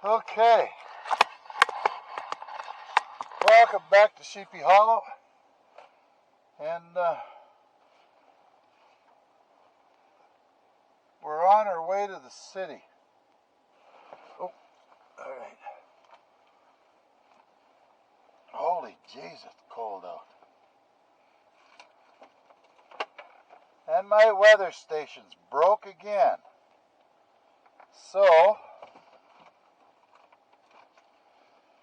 Okay, welcome back to Sheepy Hollow, and we're on our way to the city. Oh, all right. Holy Jesus, it's cold out. And my weather station's broke again. So,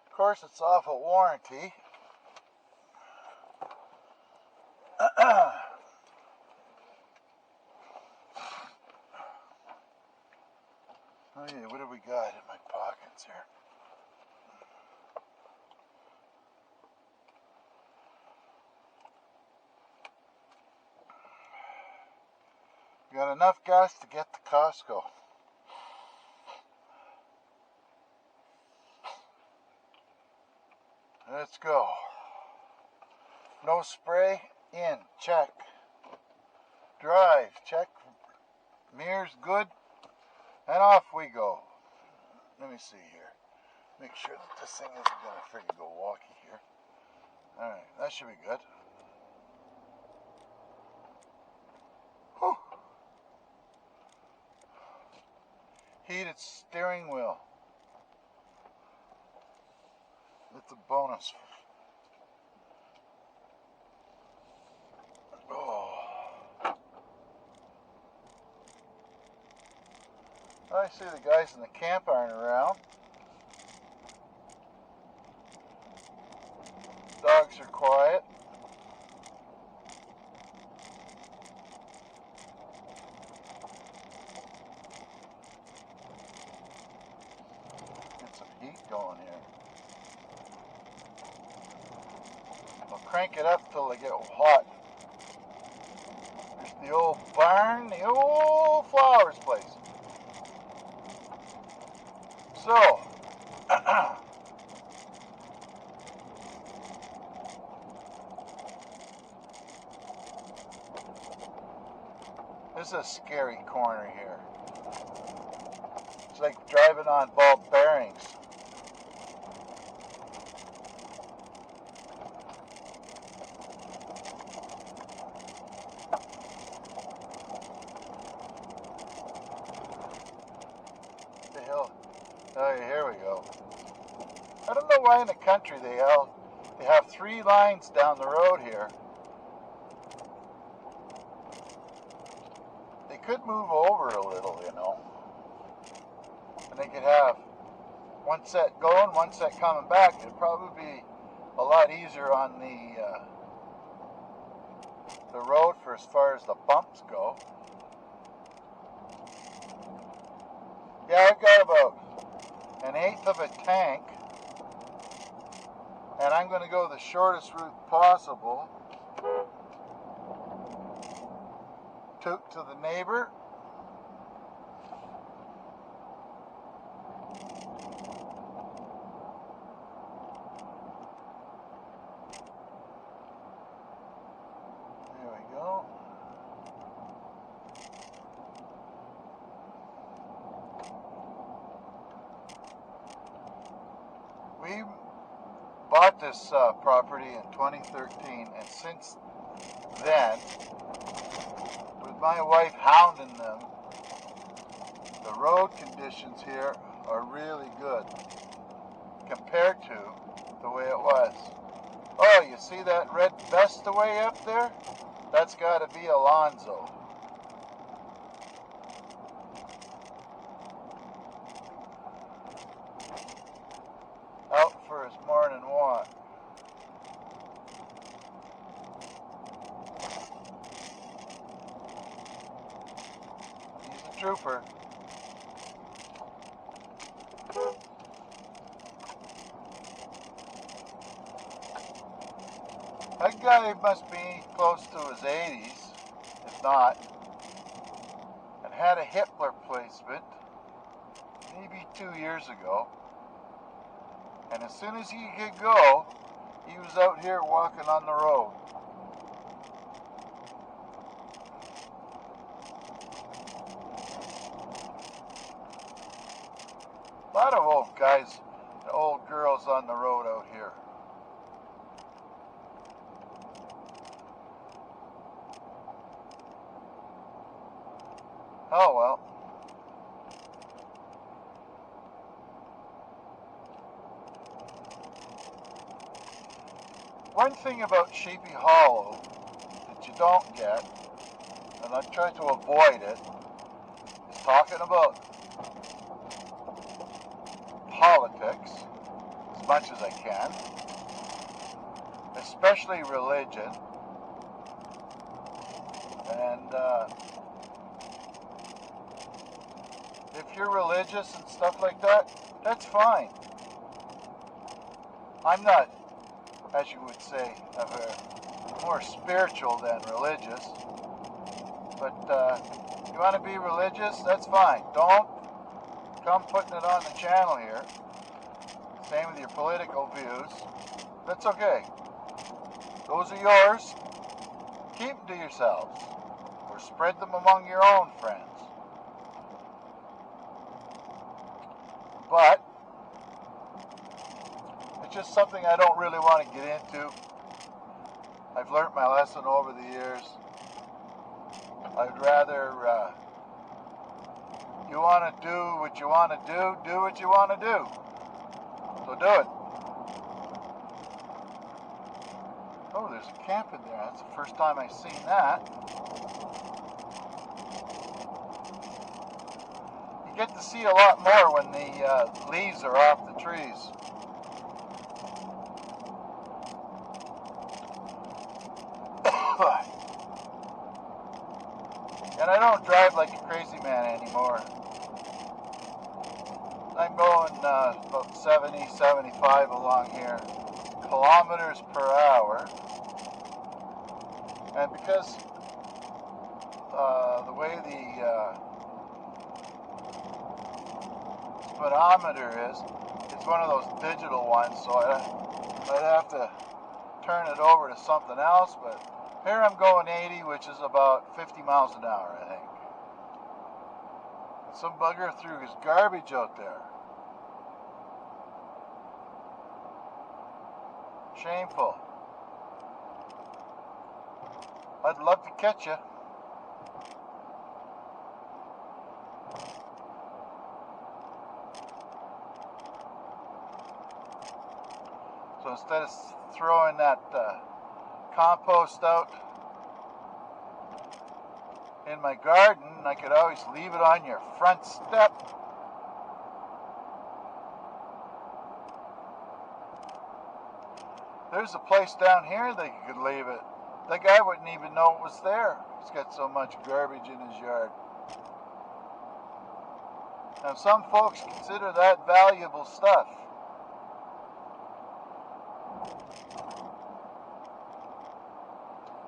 of course, it's off of warranty. Oh yeah, what do we got in my pockets here? We got enough gas to get to Costco. Let's go. No spray, in, check. Drive, check. Mirrors good, and off we go. Let me see here. Make sure that this thing isn't going to freaking go walkie here. Alright, that should be good. Whew. Heated steering wheel. It's a bonus. Oh. I see the guys in the camp aren't around. Dogs are quiet. Get some heat going here. I'll crank it up till they get hot. There's the old barn, the old flowers place. So, this is a scary corner here. It's like driving on ball bearings. What the hell? Oh, here we go. I don't know why in the country they have 3 lines down the road here. They could move over a little, you know. And they could have one set going, one set coming back. It'd probably be a lot easier on the road for as far as the bumps go. Yeah, I've got about 1/8 of a tank, and I'm going to go the shortest route possible. Toot to the neighbor. There we go. We bought this property in 2013, and since then, with my wife hounding them, the road conditions here are really good compared to the way it was. Oh, you see that red Vesta way up there? That's got to be Alonzo. Out for his morning walk. He's a trooper. That guy must be close to his 80s, if not, and had a hip replacement maybe 2 years ago. And as soon as he could go, he was out here walking on the road. A lot of old guys and old girls on the road out here. Oh well. One thing about Sheepy Hollow that you don't get, and I try to avoid it, is talking about politics as much as I can, especially religion. And if you're religious and stuff like that, that's fine. I'm not, as you would say, more spiritual than religious. But you want to be religious, that's fine. Don't come putting it on the channel here. Same with your political views. That's okay. Those are yours. Keep them to yourselves. Or spread them among your own friends. But it's just something I don't really want to get into. I've learned my lesson over the years. I'd rather you want to do what you want to do what you want to do. So do it. Oh, there's a camp in there. That's the first time I've seen that. You get to see a lot more when the leaves are off the trees. And I don't drive like a crazy man anymore. I'm going about 70, 75 along here, kilometers per hour. And because the way the speedometer is, it's one of those digital ones, so I'd have to turn it over to something else, but here I'm going 80, which is about 50 miles an hour, I think. Some bugger threw his garbage out there. Shameful. I'd love to catch you. So instead of throwing that compost out in my garden, I could always leave it on your front step. There's a place down here that you could leave it. That guy wouldn't even know it was there. He's got so much garbage in his yard. Now some folks consider that valuable stuff.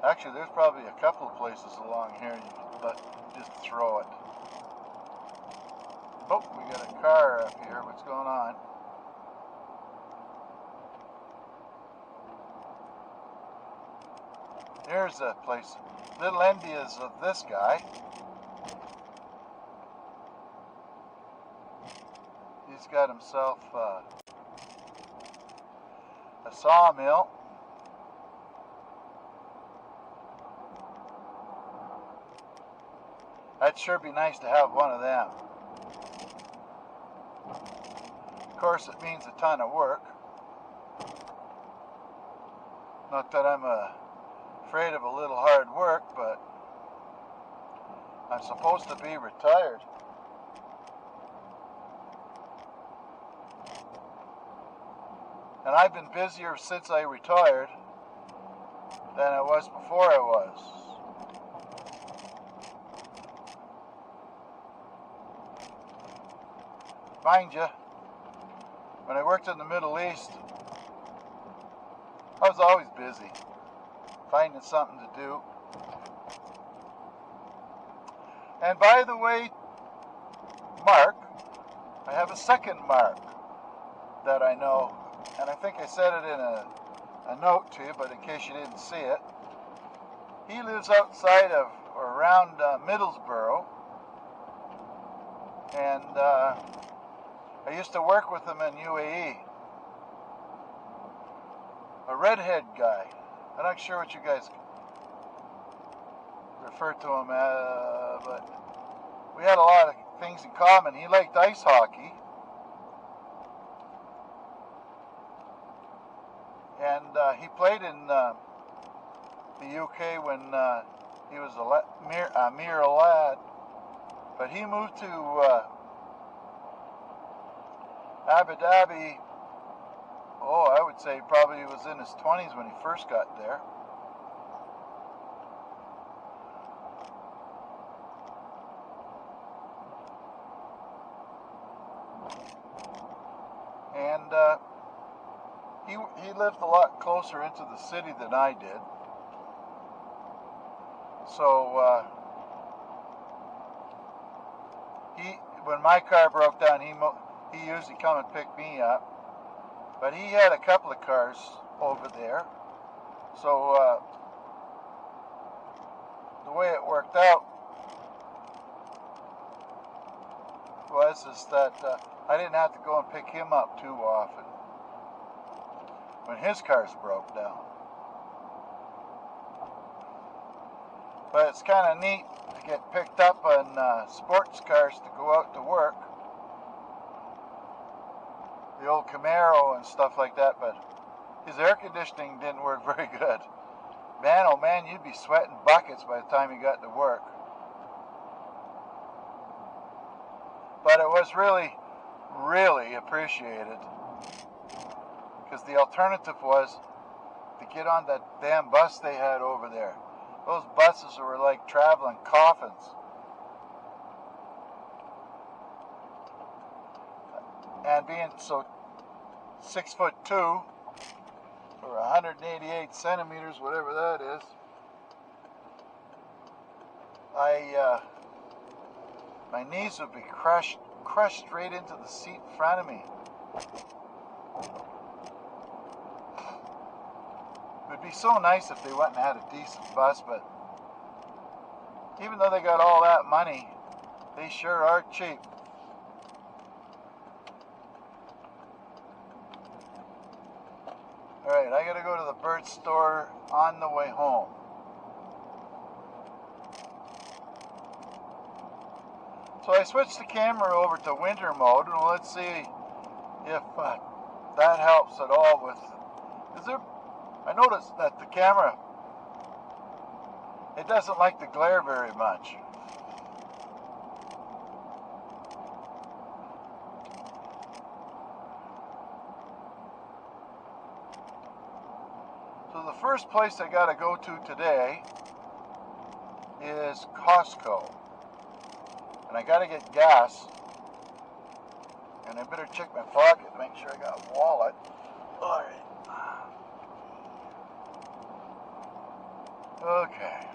Actually, there's probably a couple of places along here you could just throw it. Oh, we got a car up here. What's going on? Here's a place. Little envious of this guy. He's got himself a sawmill. That'd sure be nice to have one of them. Of course, it means a ton of work. Not that I'm afraid of a little hard work, but I'm supposed to be retired. And I've been busier since I retired than I was before I was. Mind you, when I worked in the Middle East, I was always busy, finding something to do. And by the way, Mark, I have a second Mark that I know, and I think I said it in a note to you, but in case you didn't see it, he lives outside of, or around Middlesbrough, and I used to work with him in UAE. A redhead guy. I'm not sure what you guys refer to him as, but we had a lot of things in common. He liked ice hockey. And he played in the UK when he was a mere lad. But he moved to Abu Dhabi. Oh, I would say probably he was in his 20s when he first got there. And he lived a lot closer into the city than I did. So when my car broke down, he usually come and pick me up. But he had a couple of cars over there. So the way it worked out was that I didn't have to go and pick him up too often when his cars broke down. But it's kind of neat to get picked up on sports cars to go out to work. The old Camaro and stuff like that, but his air conditioning didn't work very good. Man, oh man, you'd be sweating buckets by the time you got to work. But it was really, really appreciated, because the alternative was to get on that damn bus they had over there. Those buses were like traveling coffins. And being so 6'2" or 188 centimeters, whatever that is, my knees would be crushed straight into the seat in front of me. It would be so nice if they went and had a decent bus, but even though they got all that money, they sure are cheap. Alright, I gotta go to the bird store on the way home. So I switched the camera over to winter mode, and let's see if that helps at all with... I noticed that the camera, it doesn't like the glare very much. So the first place I gotta go to today is Costco. And I gotta get gas. And I better check my pocket to make sure I got a wallet. Alright. Okay.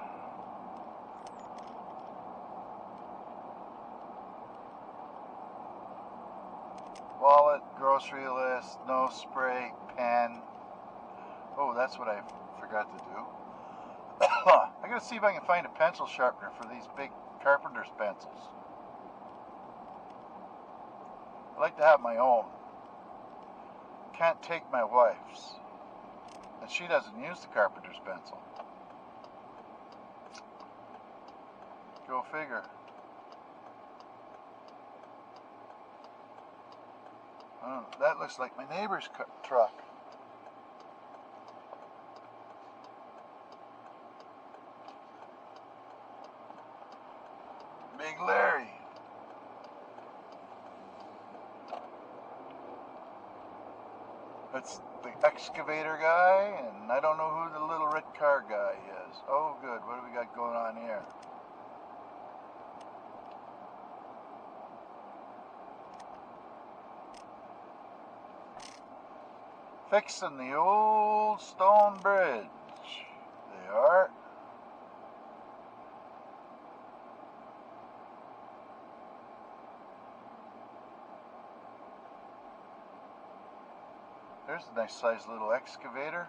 Wallet, grocery list, no spray, pen. Oh, that's what I forgot to do. I gotta see if I can find a pencil sharpener for these big carpenter's pencils. I like to have my own. Can't take my wife's. And she doesn't use the carpenter's pencil. Go figure. Oh, that looks like my neighbor's truck. Big Larry. That's the excavator guy, and I don't know who the little red car guy is. Oh, good. What do we got going on here? Fixing the old stone bridge. They are. There's a nice sized little excavator.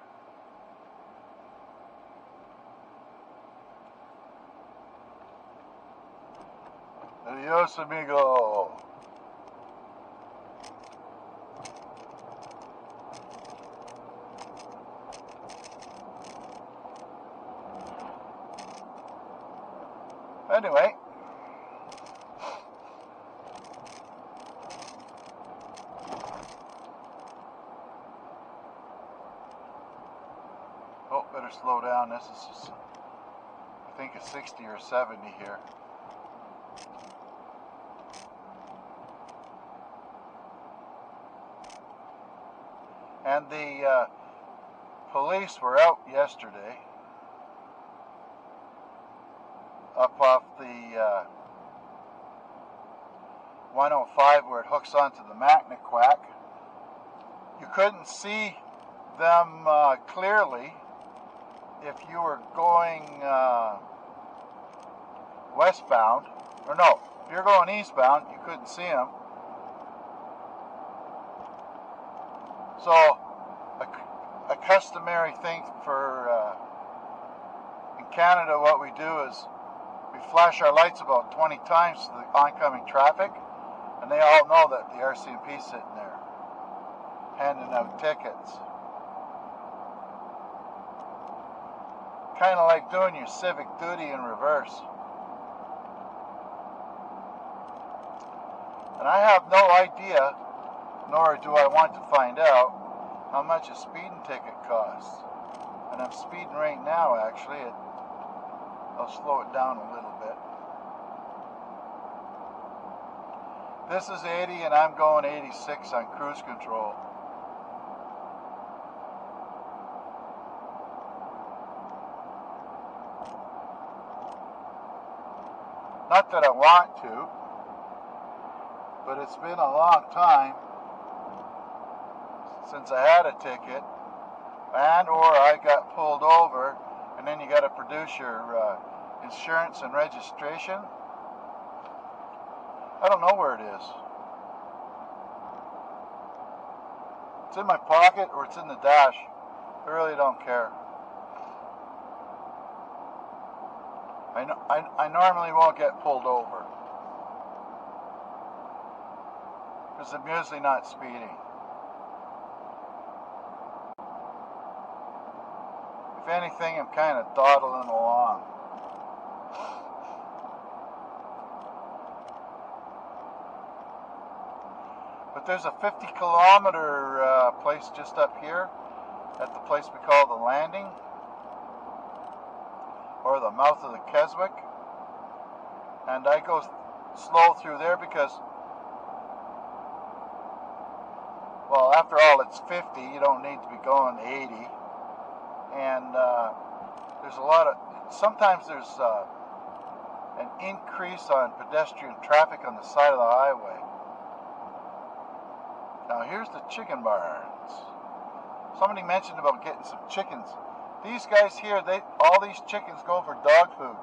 Adios, amigo. Anyway, oh, better slow down. This is, I think, a 60 or 70 here. And the police were out yesterday up off the 105 where it hooks onto the Macnaquack. You couldn't see them clearly if you were going westbound, or no, if you're going eastbound, you couldn't see them. So a customary thing for in Canada, what we do is we flash our lights about 20 times to the oncoming traffic, and they all know that the RCMP's sitting there handing out tickets. Kind of like doing your civic duty in reverse. And I have no idea, nor do I want to find out, how much a speeding ticket costs. And I'm speeding right now, actually. I'll slow it down a little bit. This is 80 and I'm going 86 on cruise control. Not that I want to, but it's been a long time since I had a ticket, and or I got pulled over, and then you got to produce your insurance and registration. I don't know where it is. It's in my pocket or it's in the dash. I really don't care. I normally won't get pulled over because I'm usually not speeding. If anything, I'm kind of dawdling along. But there's a 50-kilometer place just up here at the place we call the Landing, or the mouth of the Keswick, and I go slow through there because, well, after all, it's 50, you don't need to be going 80, and there's a lot of, sometimes there's an increase on pedestrian traffic on the side of the highway. Now here's the chicken barns. Somebody mentioned about getting some chickens. These guys here, all these chickens go for dog food.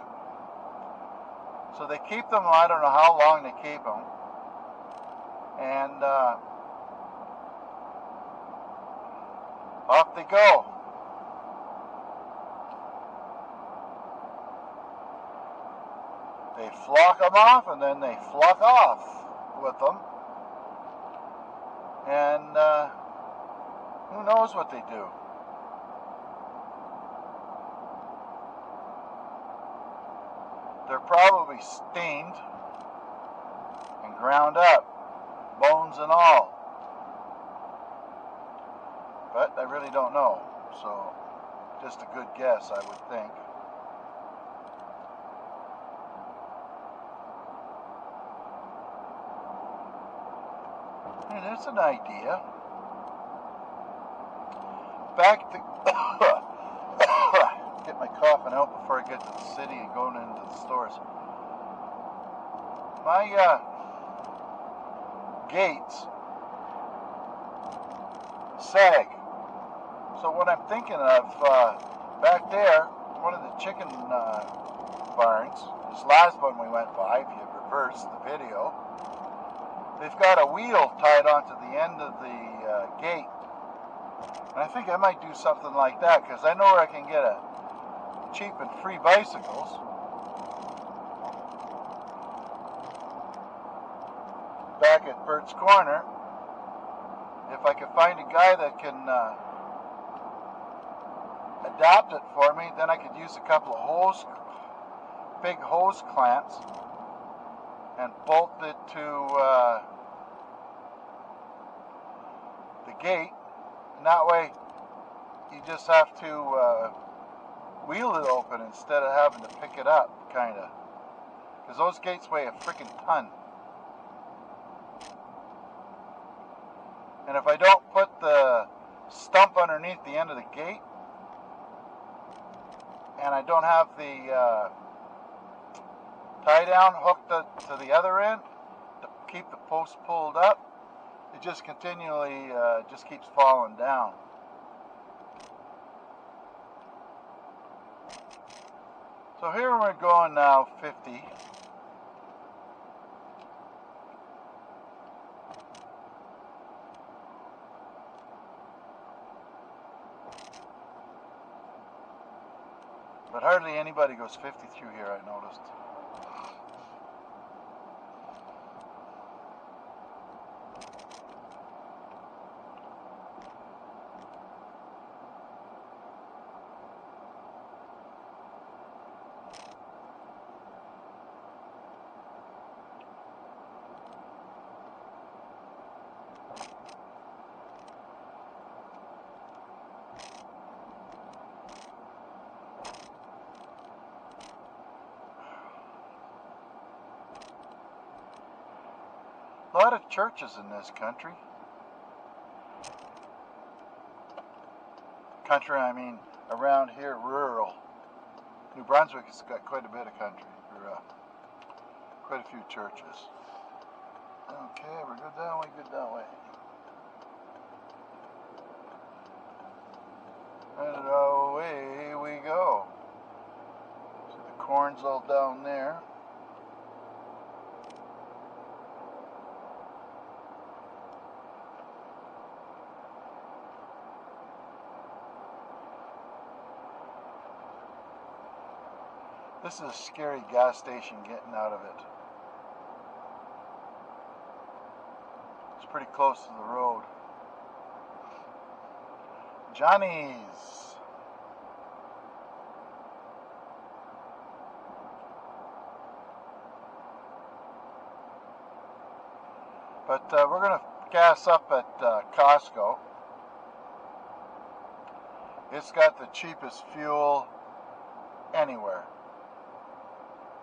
So they keep them, I don't know how long they keep them. And off they go. They flock them off and then they flock off with them. And who knows what they do. They're probably steamed and ground up, bones and all. But I really don't know, so just a good guess, I would think. Hey, that's an idea. Back to get my coughing out before I get to the city and going into the stores. My gates sag. So what I'm thinking of, back there, one of the chicken barns, this last one we went by, if you reverse the video, they've got a wheel tied onto the end of the gate. And I think I might do something like that, because I know where I can get a cheap and free bicycles. Back at Bert's Corner. If I could find a guy that can adapt it for me, then I could use a couple of hose big hose clamps and bolt it to the gate, and that way you just have to wheel it open instead of having to pick it up, kind of, because those gates weigh a freaking ton. And if I don't put the stump underneath the end of the gate, and I don't have the tie down hooked to the other end to keep the post pulled up, it just continually just keeps falling down. So here we're going now 50. But hardly anybody goes 50 through here, I noticed. A lot of churches in this country. Country, I mean, around here, rural. New Brunswick has got quite a bit of country, or quite a few churches. Okay, we're good that way, good that way. And away we go. So the corn's all down there. This is a scary gas station getting out of it. It's pretty close to the road. Johnny's. But we're going to gas up at Costco. It's got the cheapest fuel anywhere.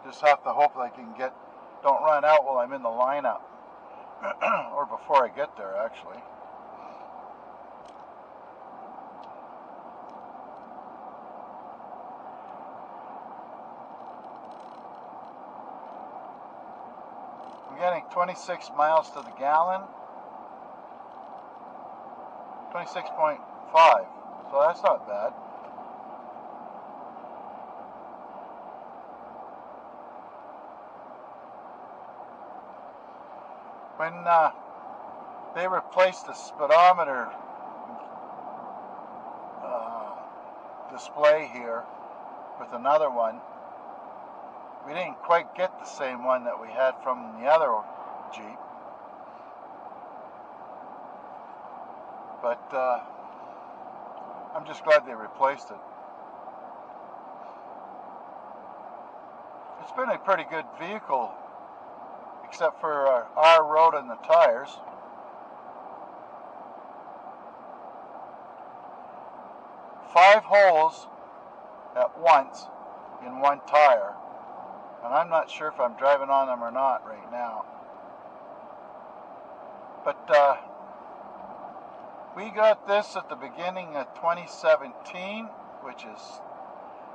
Just have to hope I can don't run out while I'm in the lineup. Or before I get there, actually. I'm getting 26 miles to the gallon. 26.5. So that's not bad. When they replaced the speedometer display here with another one, we didn't quite get the same one that we had from the other Jeep. But I'm just glad they replaced it. It's been a pretty good vehicle, except for our road and the tires. Five holes at once in one tire, and I'm not sure if I'm driving on them or not right now. But we got this at the beginning of 2017, which is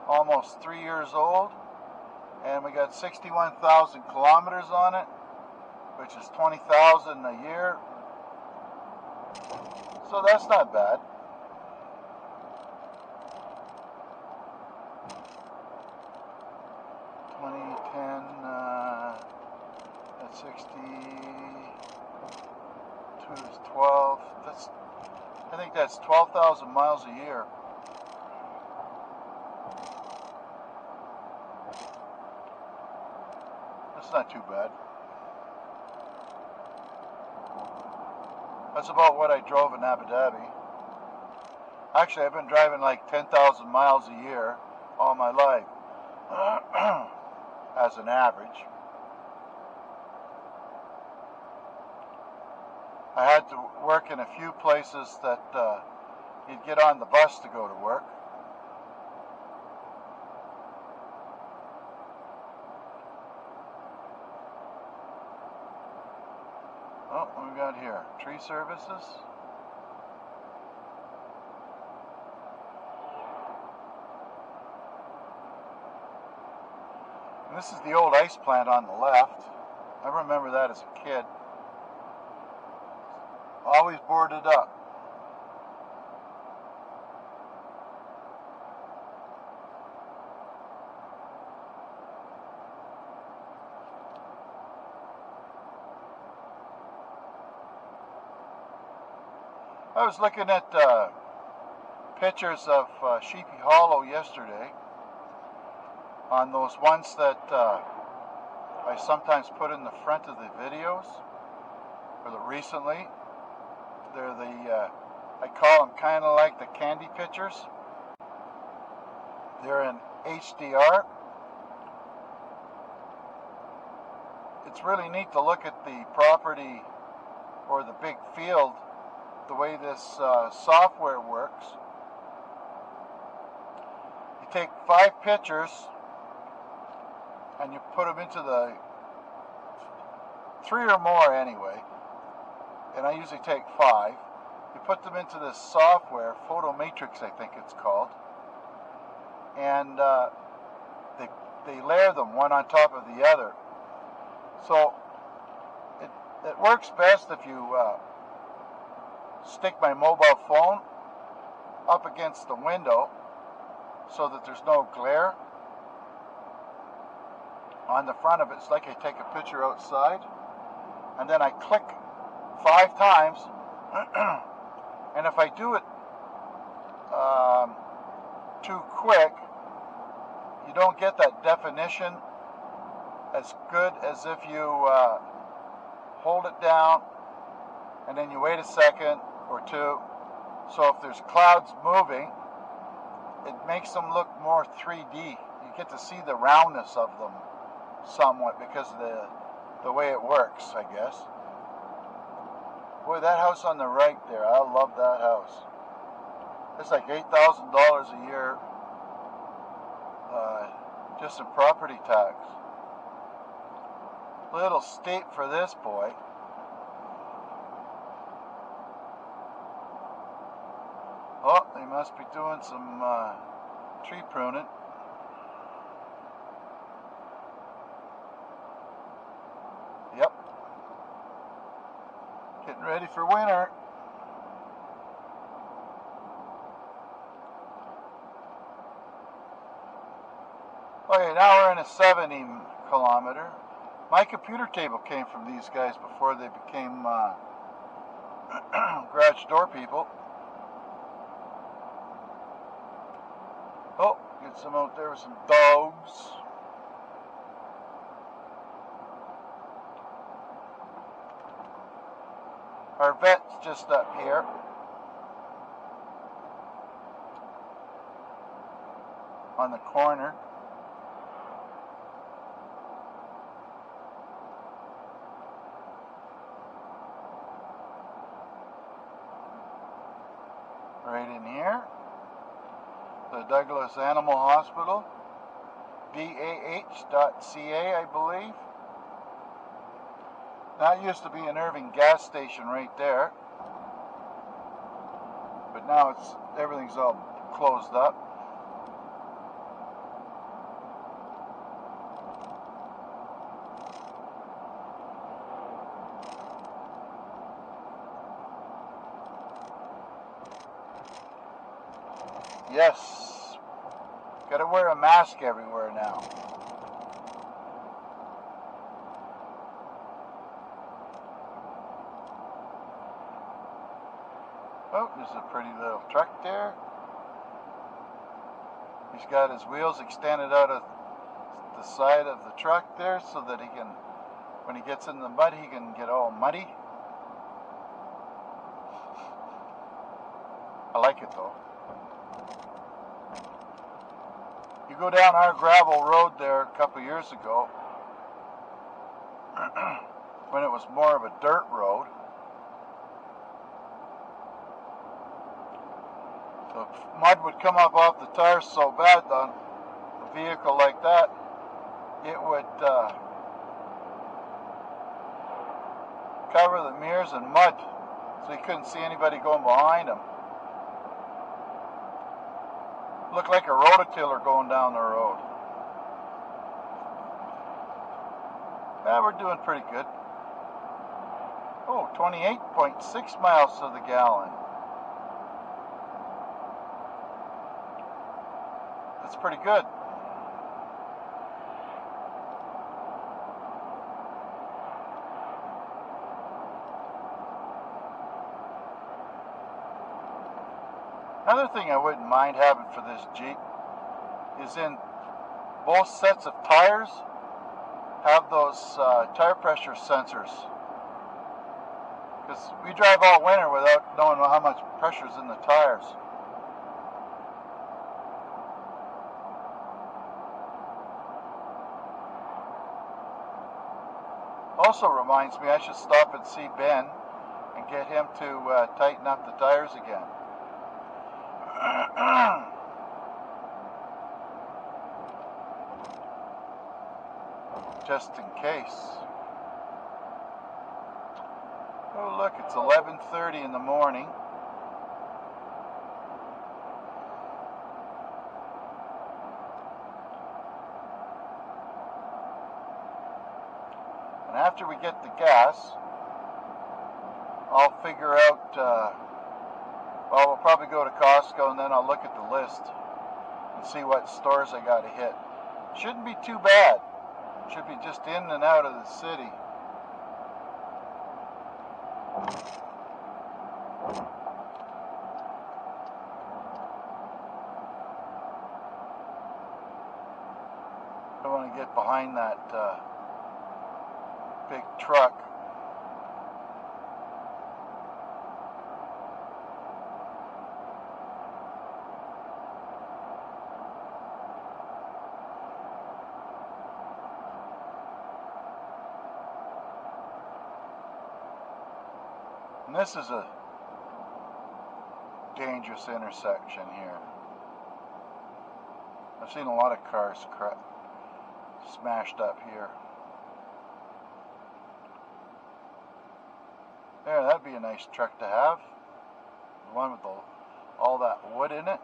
almost 3 years old, and we got 61,000 kilometers on it, which is 20,000 a year. So that's not bad. That's 62 is 12. I think that's 12,000 miles a year. That's not too bad. That's about what I drove in Abu Dhabi. Actually, I've been driving like 10,000 miles a year all my life. as an average. I had to work in a few places that you'd get on the bus to go to work. Oh, what we got here? Tree services. And this is the old ice plant on the left. I remember that as a kid. Always boarded up. I was looking at pictures of Sheepy Hollow yesterday on those ones that I sometimes put in the front of the videos, or the recently. They're the, I call them kind of like the candy pictures. They're in HDR. It's really neat to look at the property or the big field, the way this software works. You take 5 pictures and you put them into the 3 or more anyway, and I usually take 5. You put them into this software, Photo Matrix I think it's called, and they layer them one on top of the other. So it works best if you stick my mobile phone up against the window so that there's no glare on the front of it. It's like I take a picture outside, and then I click 5 times, and if I do it too quick, you don't get that definition as good as if you hold it down and then you wait a second or two. So if there's clouds moving, it makes them look more 3D. You get to see the roundness of them somewhat because of the way it works, I guess. Boy, that house on the right there, I love that house. It's like $8,000 a year just in property tax. Little steep for this boy. Oh, they must be doing some tree pruning. Yep. Getting ready for winter. Okay, now we're in a 70 kilometer. My computer table came from these guys before they became garage door people. Oh, get some out there with some dogs. Our vet's just up here. On the corner. Right in here. The Douglas Animal Hospital. DAH.ca, I believe. That used to be an Irving gas station right there. But now everything's all closed up. Yes, gotta wear a mask everywhere now. Oh, there's a pretty little truck there. He's got his wheels extended out of the side of the truck there so that he can, when he gets in the mud, he can get all muddy. I like it though. You You go down our gravel road there a couple years ago, when it was more of a dirt road. The mud would come up off the tires so bad on a vehicle like that, it would cover the mirrors in mud, so you couldn't see anybody going behind them. Looked like a rototiller going down the road. Yeah, we're doing pretty good. Oh, 28.6 miles to the gallon. That's pretty good. Another thing I wouldn't mind having for this Jeep is in both sets of tires have those tire pressure sensors. Because we drive all winter without knowing how much pressure is in the tires. Also reminds me I should stop and see Ben and get him to tighten up the tires again. Just in case. Oh look, it's 11:30 in the morning. And after we get the gas, I'll figure out, well, we'll probably go to Costco and then I'll look at the list and see what stores I got to hit. Shouldn't be too bad. Should be just in and out of the city. I want to get behind that big truck. And this is a dangerous intersection here. I've seen a lot of cars smashed up here. There, that'd be a nice truck to have. The one with all that wood in it.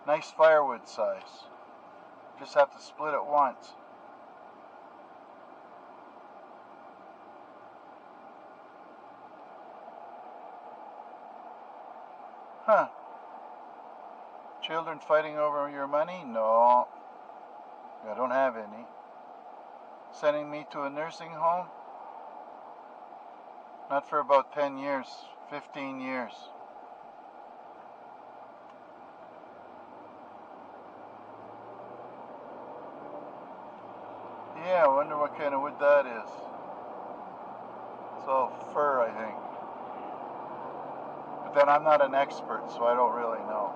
Nice firewood size. Just have to split it once. Huh. Children fighting over your money? No. I don't have any. Sending me to a nursing home? Not for about 10 years, 15 years. Yeah, I wonder what kind of wood that is. It's all fur, I think. But then I'm not an expert, so I don't really know.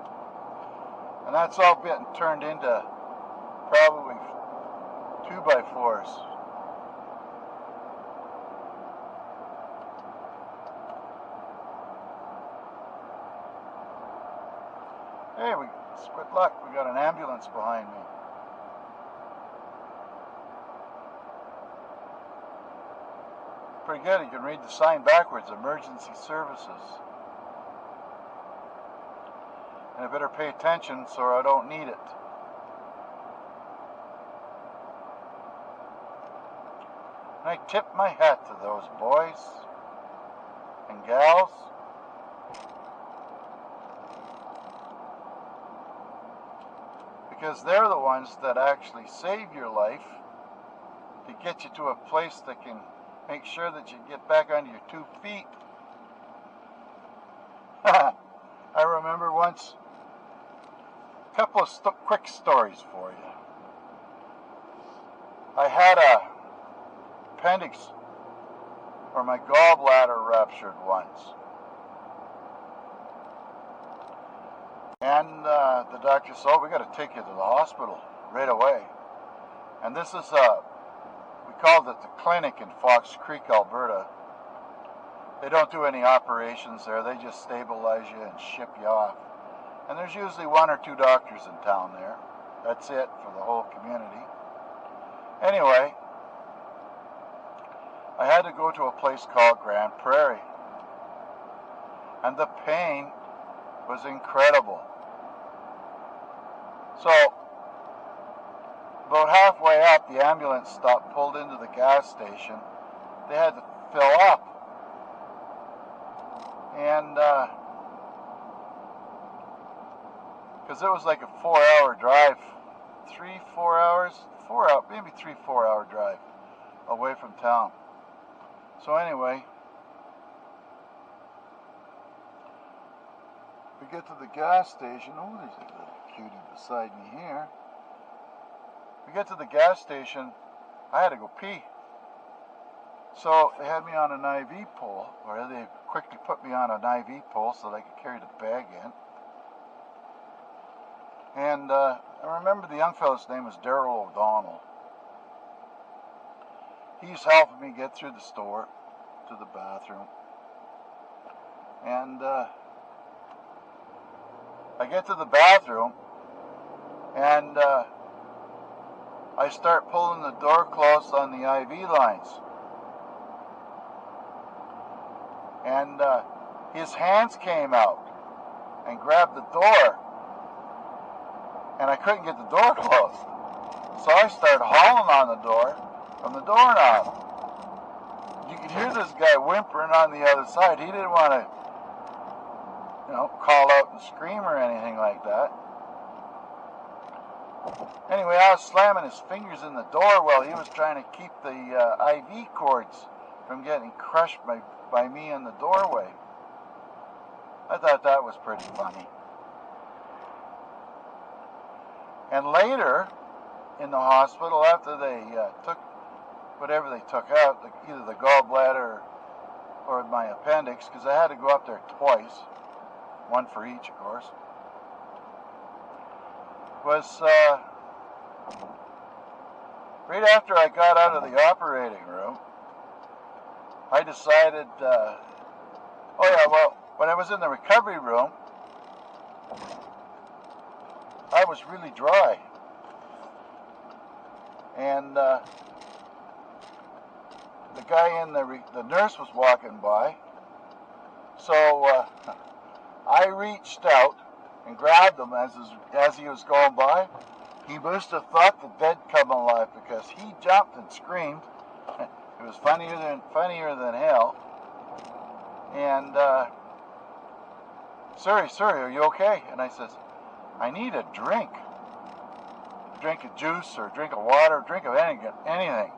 And that's all getting turned into probably 2x4s. Hey, with luck, we got an ambulance behind me. Pretty good, you can read the sign backwards, emergency services. And I better pay attention so I don't need it. And I tip my hat to those boys and gals. Because they're the ones that actually save your life to get you to a place that can make sure that you get back onto your 2 feet. I remember once, a couple of quick stories for you. I had a appendix, or my gallbladder ruptured once. And the doctor said, "Oh, we got to take you to the hospital right away." And this is, we called it the clinic in Fox Creek, Alberta. They don't do any operations there. They just stabilize you and ship you off. And there's usually 1 or 2 doctors in town there. That's it for the whole community. Anyway, I had to go to a place called Grand Prairie. And the pain was incredible. So, about halfway up, the ambulance stopped, pulled into the gas station. They had to fill up. And, because it was like a 4-hour drive, 4 hours, 4 hour, maybe 3-4 hour drive away from town. So anyway, we get to the gas station. Oh, there's a little cutie beside me here. We get to the gas station. I had to go pee. So they had me on an IV pole, or they quickly put me on an IV pole so that I could carry the bag in. And I remember the young fellow's name was Daryl O'Donnell. He's helping me get through the store to the bathroom. And I get to the bathroom, and I start pulling the door closed on the IV lines. And his hands came out and grabbed the door, and I couldn't get the door closed. So I started hauling on the door from the doorknob. You could hear this guy whimpering on the other side. He didn't want to, call out and scream or anything like that. Anyway, I was slamming his fingers in the door while he was trying to keep the IV cords from getting crushed by me in the doorway. I thought that was pretty funny. And later, in the hospital, after they took whatever they took out, either the gallbladder or my appendix, because I had to go up there twice, 1 for each, of course, was right after I got out of the operating room, I decided, when I was in the recovery room, I was really dry. And the guy the nurse was walking by, so I reached out and grabbed him as he was going by. He must have thought the dead come alive, because he jumped and screamed. It was funnier than hell. And sir, are you okay? And I says, I need a drink. Drink of juice or drink of water, drink of anything.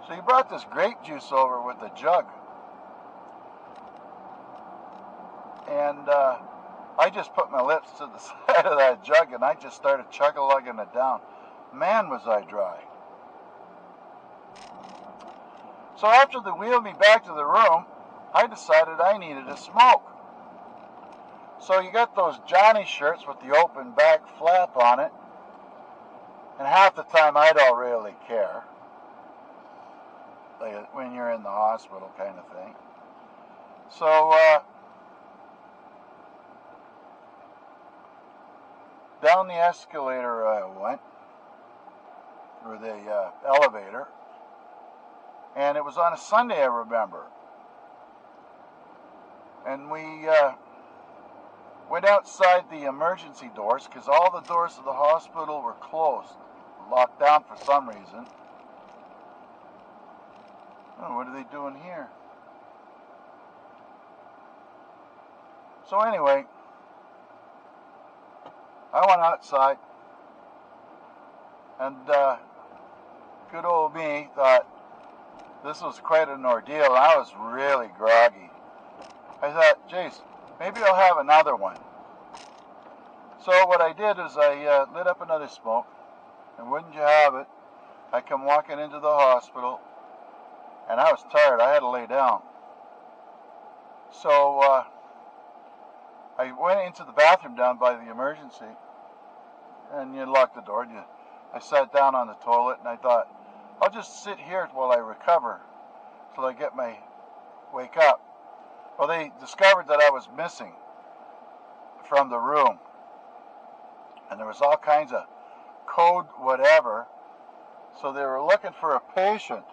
So he brought this grape juice over with a jug. And I just put my lips to the side of that jug and I just started chug-a-lugging it down. Man, was I dry. So after they wheeled me back to the room, I decided I needed a smoke. So you got those Johnny shirts with the open back flap on it, and half the time I don't really care, like when you're in the hospital kind of thing. So down the escalator I went, or the elevator, and it was on a Sunday, I remember. And we went outside the emergency doors, because all the doors of the hospital were closed, locked down for some reason. Oh, what are they doing here? So anyway, I went outside, and good old me thought this was quite an ordeal. I was really groggy. I thought, geez, maybe I'll have another one. So what I did is I lit up another smoke, and wouldn't you have it, I come walking into the hospital, and I was tired. I had to lay down. So I went into the bathroom down by the emergency, and you locked the door. I sat down on the toilet, and I thought, I'll just sit here while I recover, till I get my wake up. Well, they discovered that I was missing from the room, and there was all kinds of code whatever, so they were looking for a patient.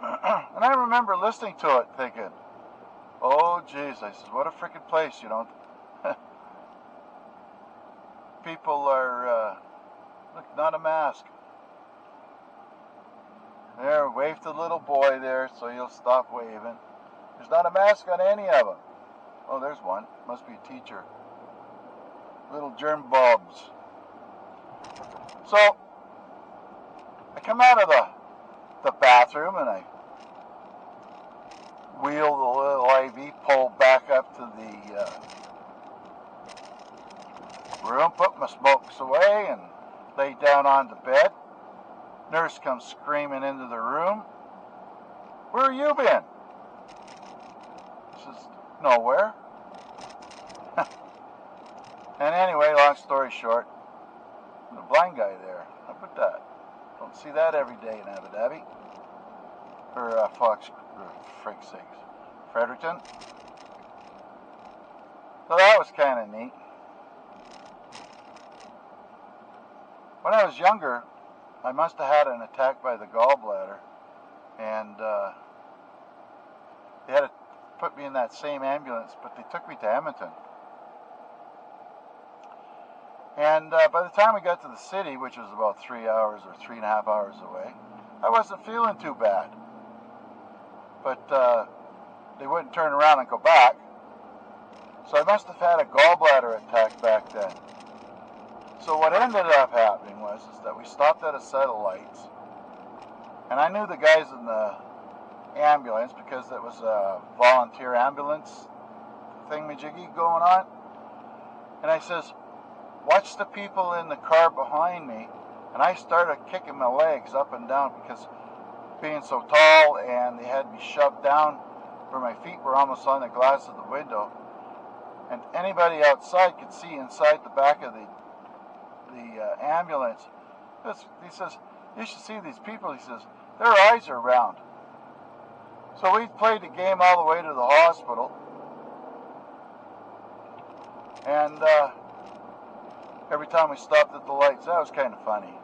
And I remember listening to it thinking, oh geez, I said, what a freaking place, you know. People are, look, not a mask. There, wave to the little boy there so he'll stop waving. There's not a mask on any of them. Oh, there's one. Must be a teacher. Little germ bulbs. So, I come out of the bathroom and I wheel the little IV pole back up to the room, put my smokes away, and lay down on the bed. Nurse comes screaming into the room. Where you been? Says, nowhere. And anyway, long story short, the blind guy there. How about that? Don't see that every day in Abu Dhabi. Or Fox, for frig's sakes, Fredericton. So that was kind of neat. When I was younger, I must have had an attack by the gallbladder, and they had to put me in that same ambulance, but they took me to Edmonton. And by the time we got to the city, which was about 3 hours or 3.5 hours away, I wasn't feeling too bad. But they wouldn't turn around and go back. So I must have had a gallbladder attack back then. So what ended up happening was that we stopped at a set of lights. And I knew the guys in the ambulance because it was a volunteer ambulance thingamajiggy going on. And I says, watch the people in the car behind me. And I started kicking my legs up and down because being so tall, and they had me shoved down where my feet were almost on the glass of the window. And anybody outside could see inside the back of the ambulance. He says, you should see these people. He says, their eyes are round. So we played the game all the way to the hospital. And every time we stopped at the lights, that was kind of funny.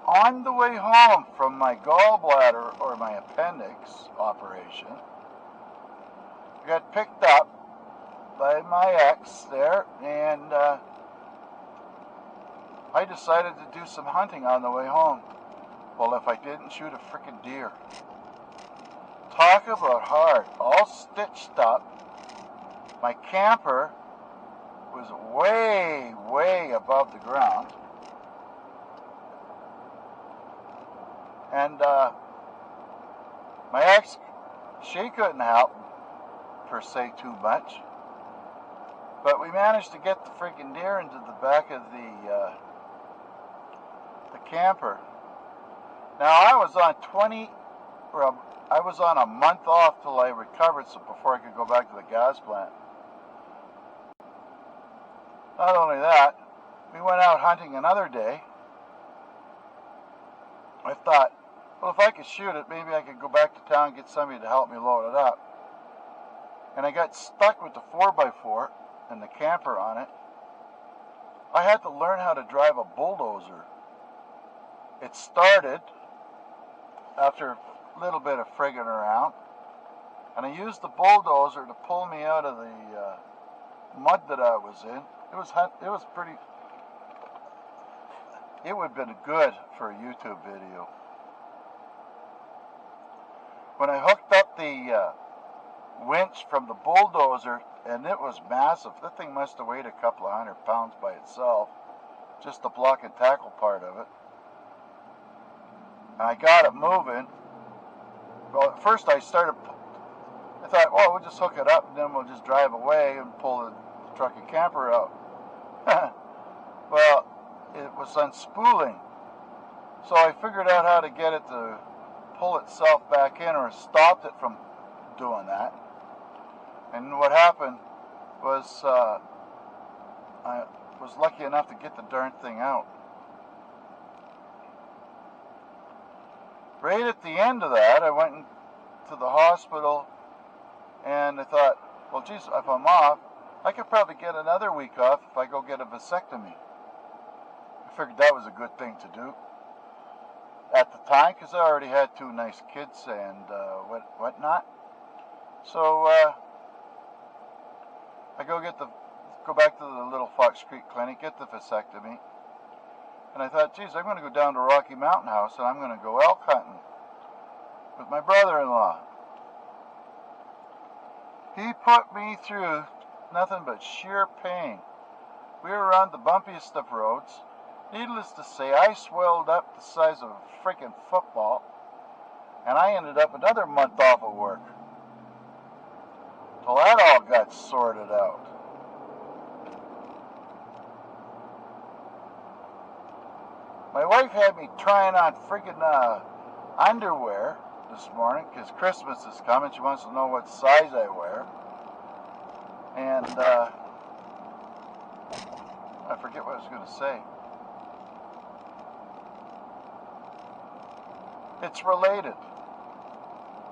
On the way home from my gallbladder or my appendix operation, I got picked up by my ex there, and I decided to do some hunting on the way home. Well, if I didn't shoot a frickin' deer. Talk about hard, all stitched up. My camper was way, way above the ground. And my ex, she couldn't help per se too much. But we managed to get the freaking deer into the back of the camper. Now I was on a month off till I recovered, so before I could go back to the gas plant. Not only that, we went out hunting another day. I thought, well, if I could shoot it, maybe I could go back to town and get somebody to help me load it up. And I got stuck with the 4x4 and the camper on it. I had to learn how to drive a bulldozer. It started after a little bit of frigging around, and I used the bulldozer to pull me out of the mud that I was in. It was pretty. It would have been good for a YouTube video. When I hooked up the winch from the bulldozer, and it was massive. That thing must have weighed a couple of 100 pounds by itself, just the block and tackle part of it. And I got it moving. Well, at first I thought, well, we'll just hook it up and then we'll just drive away and pull the truck and camper out. Well, it was unspooling. So I figured out how to get it to pull itself back in, or stopped it from doing that. And what happened was I was lucky enough to get the darn thing out. Right at the end of that, I went to the hospital, and I thought, well, geez, if I'm off, I could probably get another week off if I go get a vasectomy. I figured that was a good thing to do at the time, because I already had 2 nice kids and whatnot. So I go back to the little Fox Creek Clinic, get the vasectomy, and I thought, geez, I'm going to go down to Rocky Mountain House and I'm going to go elk hunting with my brother-in-law. He put me through nothing but sheer pain. We were on the bumpiest of roads. Needless to say, I swelled up the size of a freaking football, and I ended up another month off of work till that all got sorted out. My wife had me trying on freaking underwear this morning because Christmas is coming. She wants to know what size I wear. And I forget what I was going to say. It's related.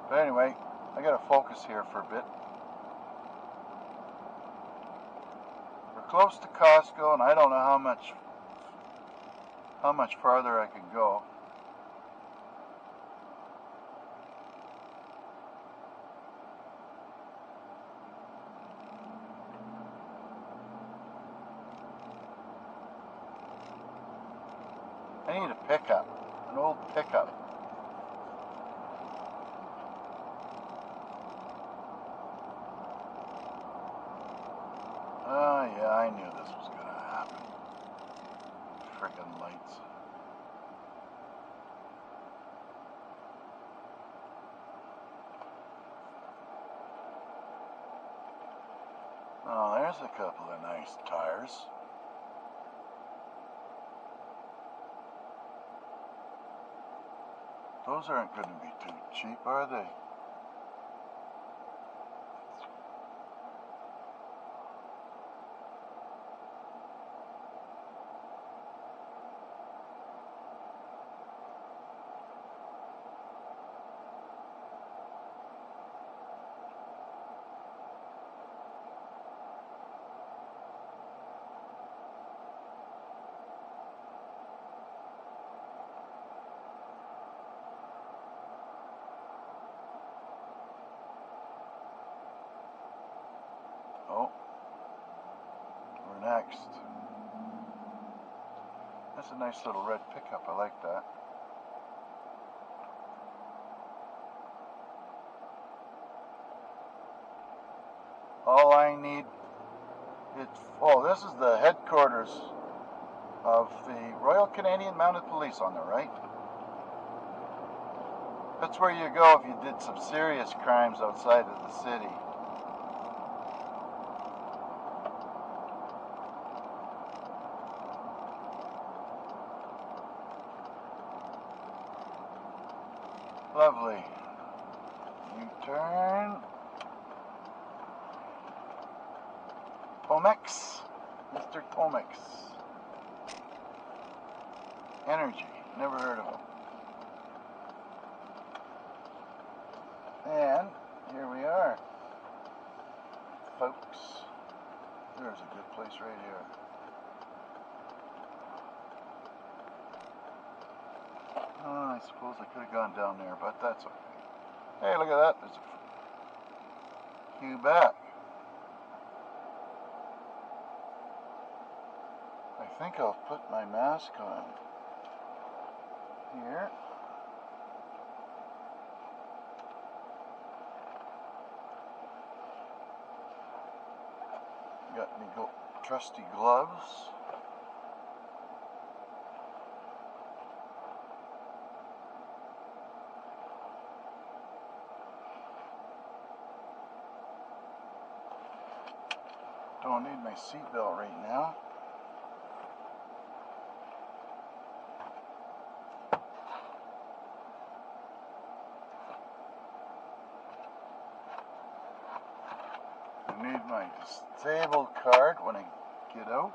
But anyway, I got to focus here for a bit. We're close to Costco, and I don't know how much farther I can go. I need a pickup, an old pickup. Oh yeah, I knew this was going to happen. Friggin' lights. Oh, there's a couple of nice tires. Those aren't going to be too cheap, are they? Oh, we're next. That's a nice little red pickup. I like that. All I need is, this is the headquarters of the Royal Canadian Mounted Police on the right. That's where you go if you did some serious crimes outside of the city. Lovely. U-turn. Pomex. Mr. Pomex. Energy. Never heard of him. And here we are, folks. There's a good place right here. I suppose I could have gone down there, but that's okay. Hey, look at that. There's a queue back. I think I'll put my mask on here. Got me trusty gloves. Don't need my seatbelt right now. disabled card when I get out.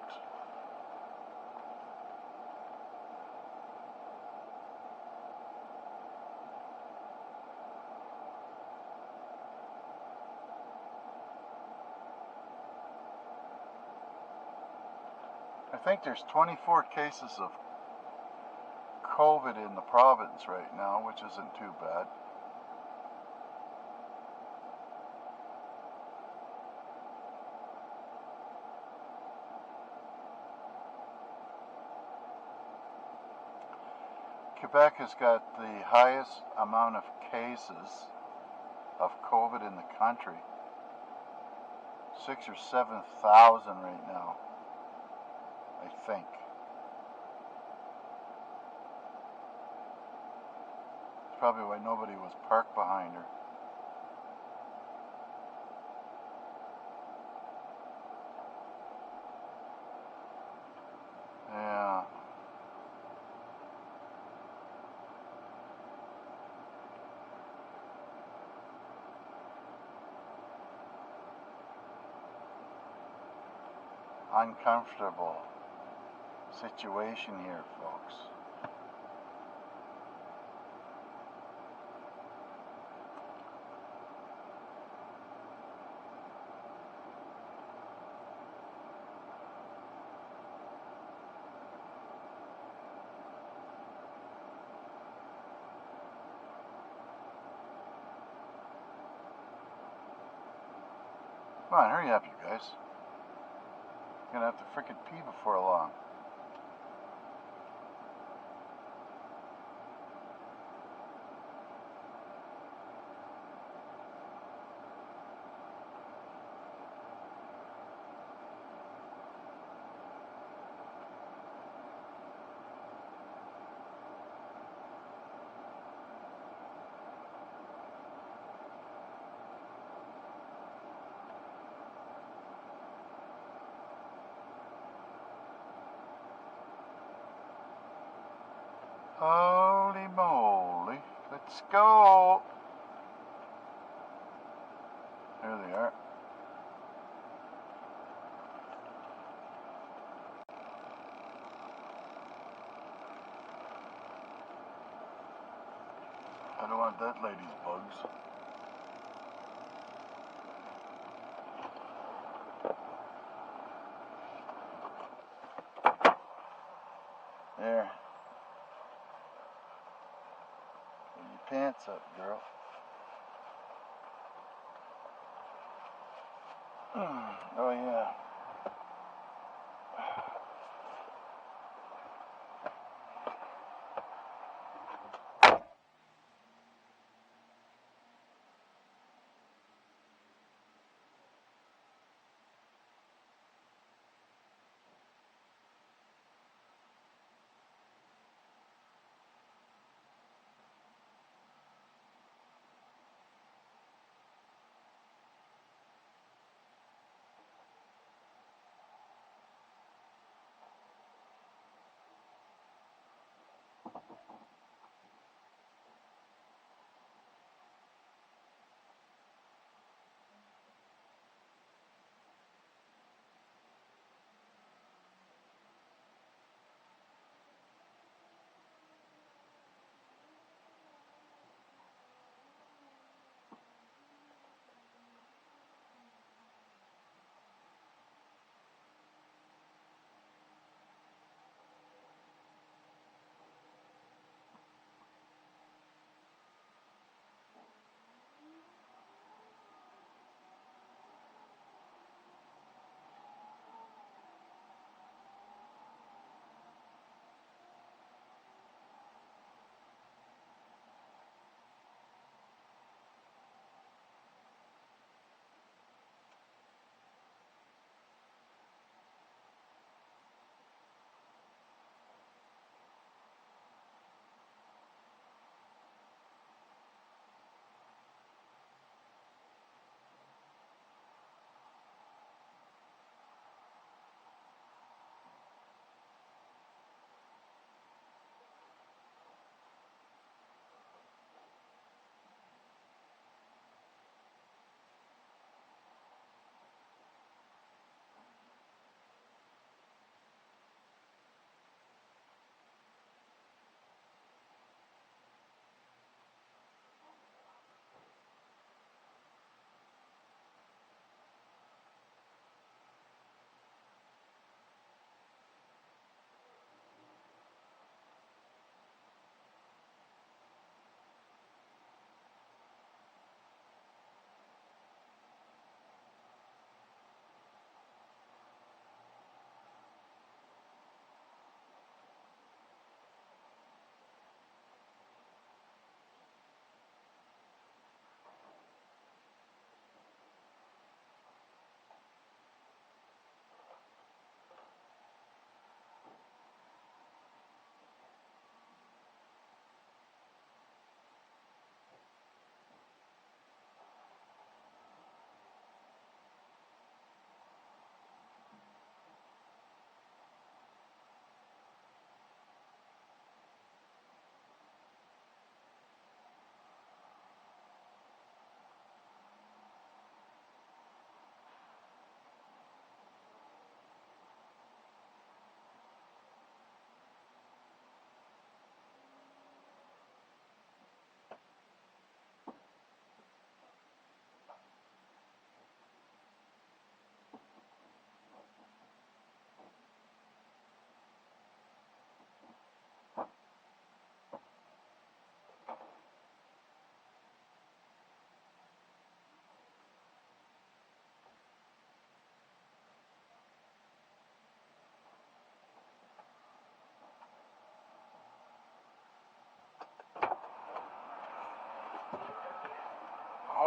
I think there's 24 cases of COVID in the province right now, which isn't too bad. Quebec has got the highest amount of cases of COVID in the country. 6,000 or 7,000 right now, I think. It's probably why nobody was parked behind her. Yeah. Uncomfortable situation here, folks. Come on, hurry up, you guys. Gonna have to frickin' pee before long. Holy moly. Let's go. There they are. I don't want that lady's bugs. There. Get your pants up, girl. Oh yeah.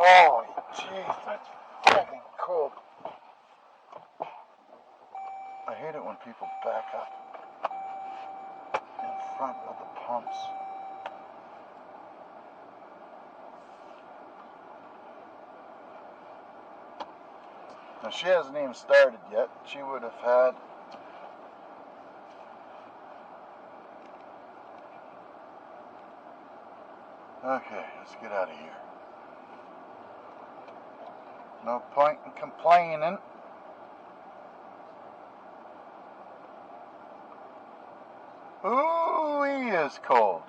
Oh, jeez, that's fucking cold. I hate it when people back up in front of the pumps. Now, she hasn't even started yet. She would have had... Okay, let's get out of here. No point in complaining. Ooh, he is cold.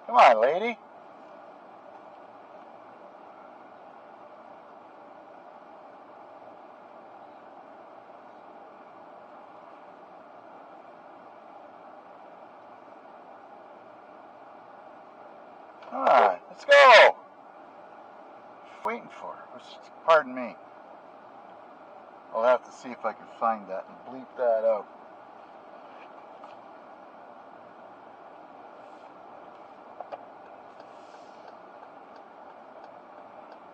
Come on, lady. Come on, let's go. Waiting for her. Pardon me. I'll have to see if I can find that and bleep that out.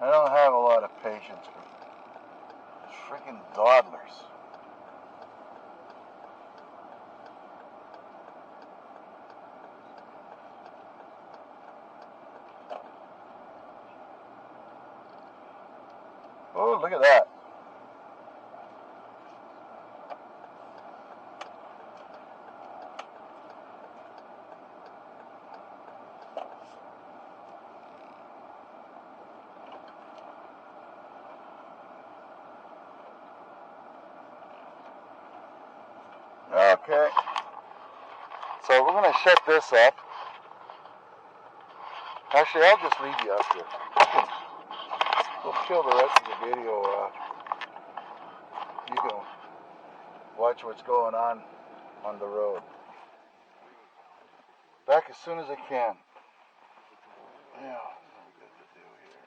I don't have a lot of patience for freaking dawdlers. Oh, look at that. Okay. So we're going to shut this up. Actually, I'll just leave you up here. We'll kill the rest of the video off. You can watch what's going on the road. Back as soon as I can. Yeah, nothing good to do here.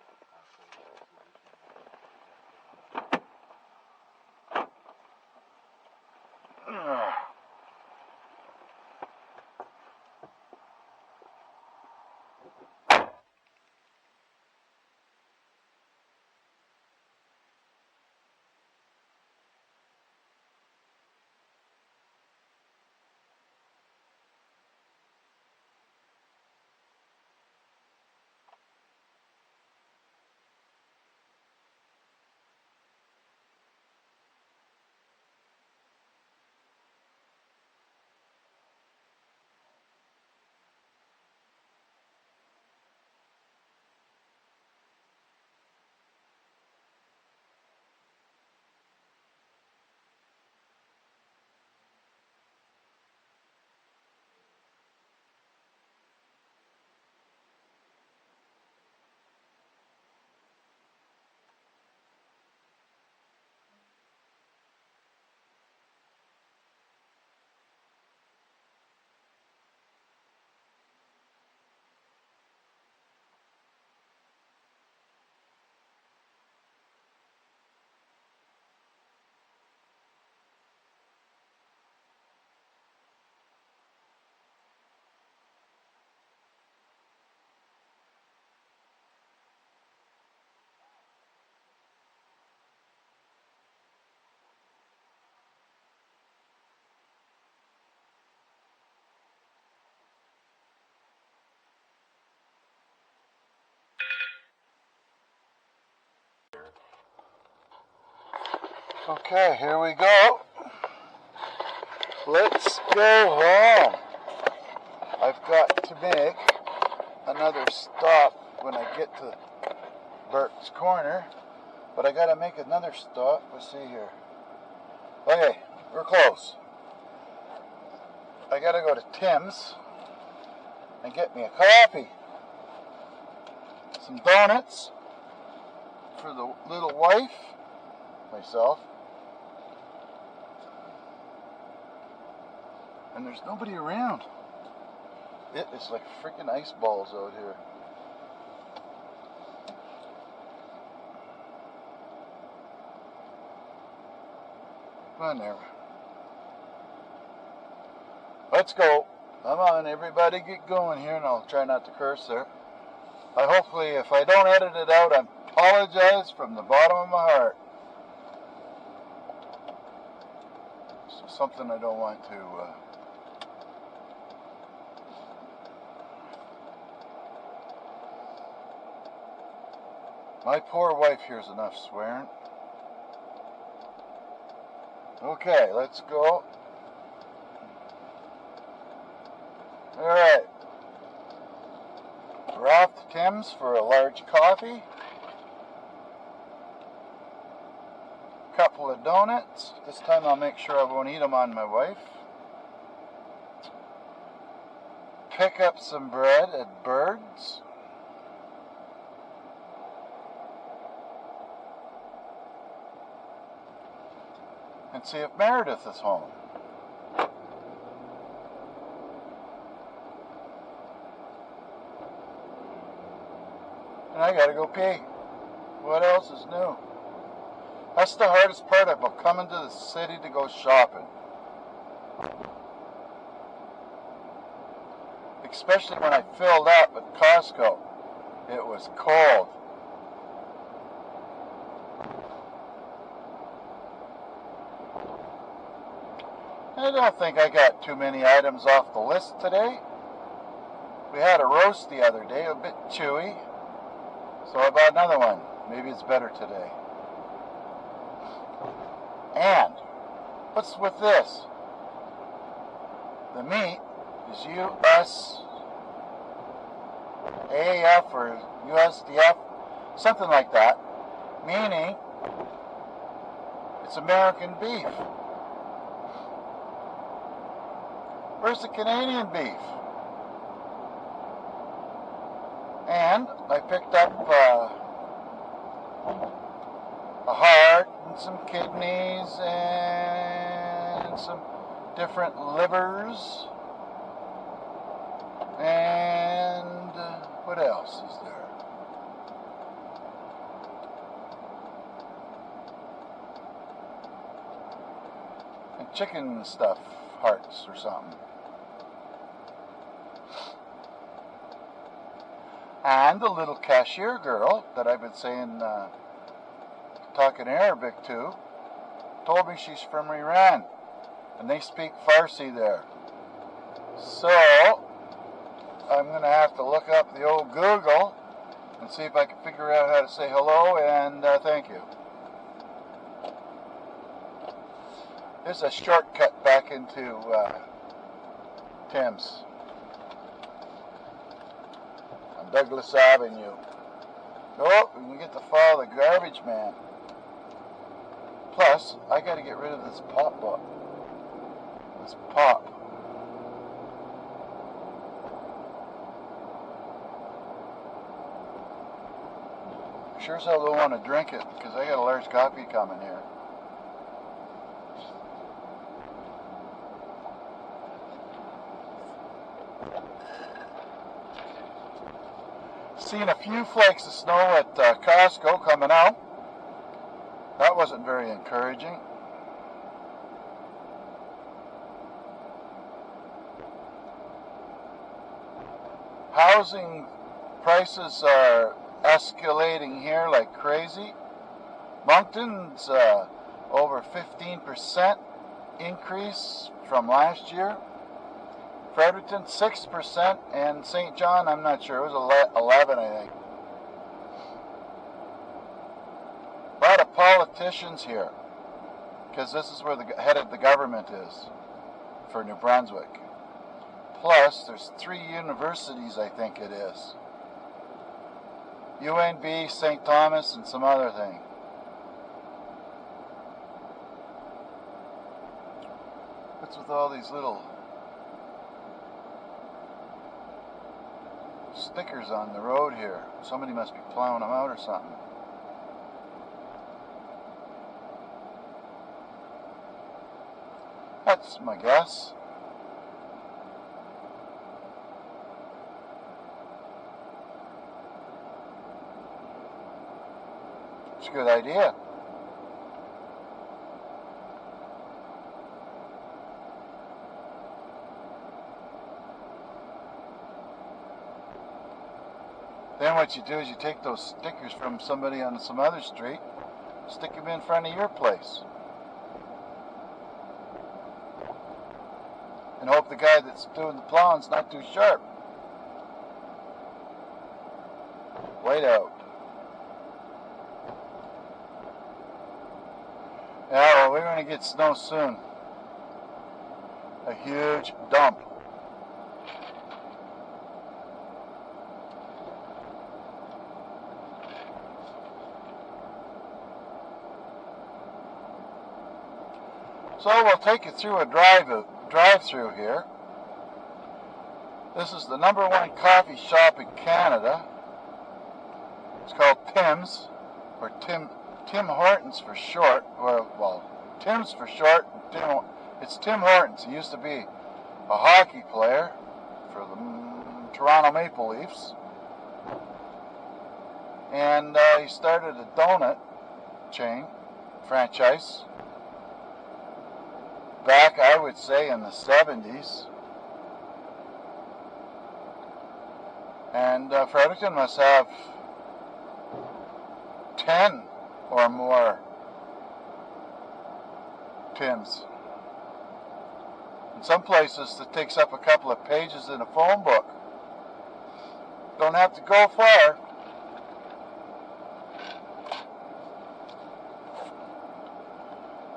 Okay, here we go. Let's go home. I've got to make another stop when I get to Burke's Corner, but I gotta make another stop. Let's see here. Okay, we're close. I gotta go to Tim's and get me a coffee, some donuts for the little wife, myself, and there's nobody around. It is like freaking ice balls out here. Come on there. Let's go. Come on, everybody, get going here, and I'll try not to curse there. Hopefully, if I don't edit it out, I apologize from the bottom of my heart. It's something I don't want to... My poor wife hears enough swearing. Okay, let's go. Alright. We're off to Tim's for a large coffee. Couple of donuts. This time I'll make sure I won't eat them on my wife. Pick up some bread at Bird's. And see if Meredith is home. And I gotta go pee. What else is new? That's the hardest part about coming to the city to go shopping. Especially when I filled up at Costco. It was cold. I don't think I got too many items off the list today. We had a roast the other day, a bit chewy. So I bought another one. Maybe it's better today. And, what's with this? The meat is USAF or USDF, something like that, meaning it's American beef. Where's the Canadian beef? And I picked up a heart and some kidneys and some different livers. And what else is there? And chicken stuff, hearts or something. And the little cashier girl that I've been saying, talking Arabic to, told me she's from Iran. And they speak Farsi there. So, I'm going to have to look up the old Google and see if I can figure out how to say hello and thank you. There's a shortcut back into Tim's. Douglas Avenue. Oh, we can get to follow the garbage man. Plus, I got to get rid of this pop book. This pop. Sure as hell don't want to drink it because I got a large coffee coming here. Seen a few flakes of snow at Costco coming out. That wasn't very encouraging. Housing prices are escalating here like crazy. Moncton's over 15% increase from last year. Fredericton 6%, and St. John, I'm not sure, it was 11, I think. A lot of politicians here, because this is where the head of the government is for New Brunswick. Plus, there's 3 universities, I think it is. UNB, St. Thomas, and some other thing. What's with all these little stickers on the road here? Somebody must be plowing them out or something. That's my guess. It's a good idea. Then what you do is you take those stickers from somebody on some other street, stick them in front of your place, and hope the guy that's doing the plowing's not too sharp. White out. Yeah, well, we're going to get snow soon. A huge dump. So we'll take you through a drive-through here. This is the #1 coffee shop in Canada. It's called Tim's, or Tim Hortons for short. Well, Tim's for short. It's Tim Hortons. He used to be a hockey player for the Toronto Maple Leafs, and he started a donut chain franchise back, I would say, in the 70s. And Fredericton must have 10 or more Tim's. In some places it takes up a couple of pages in a phone book. Don't have to go far.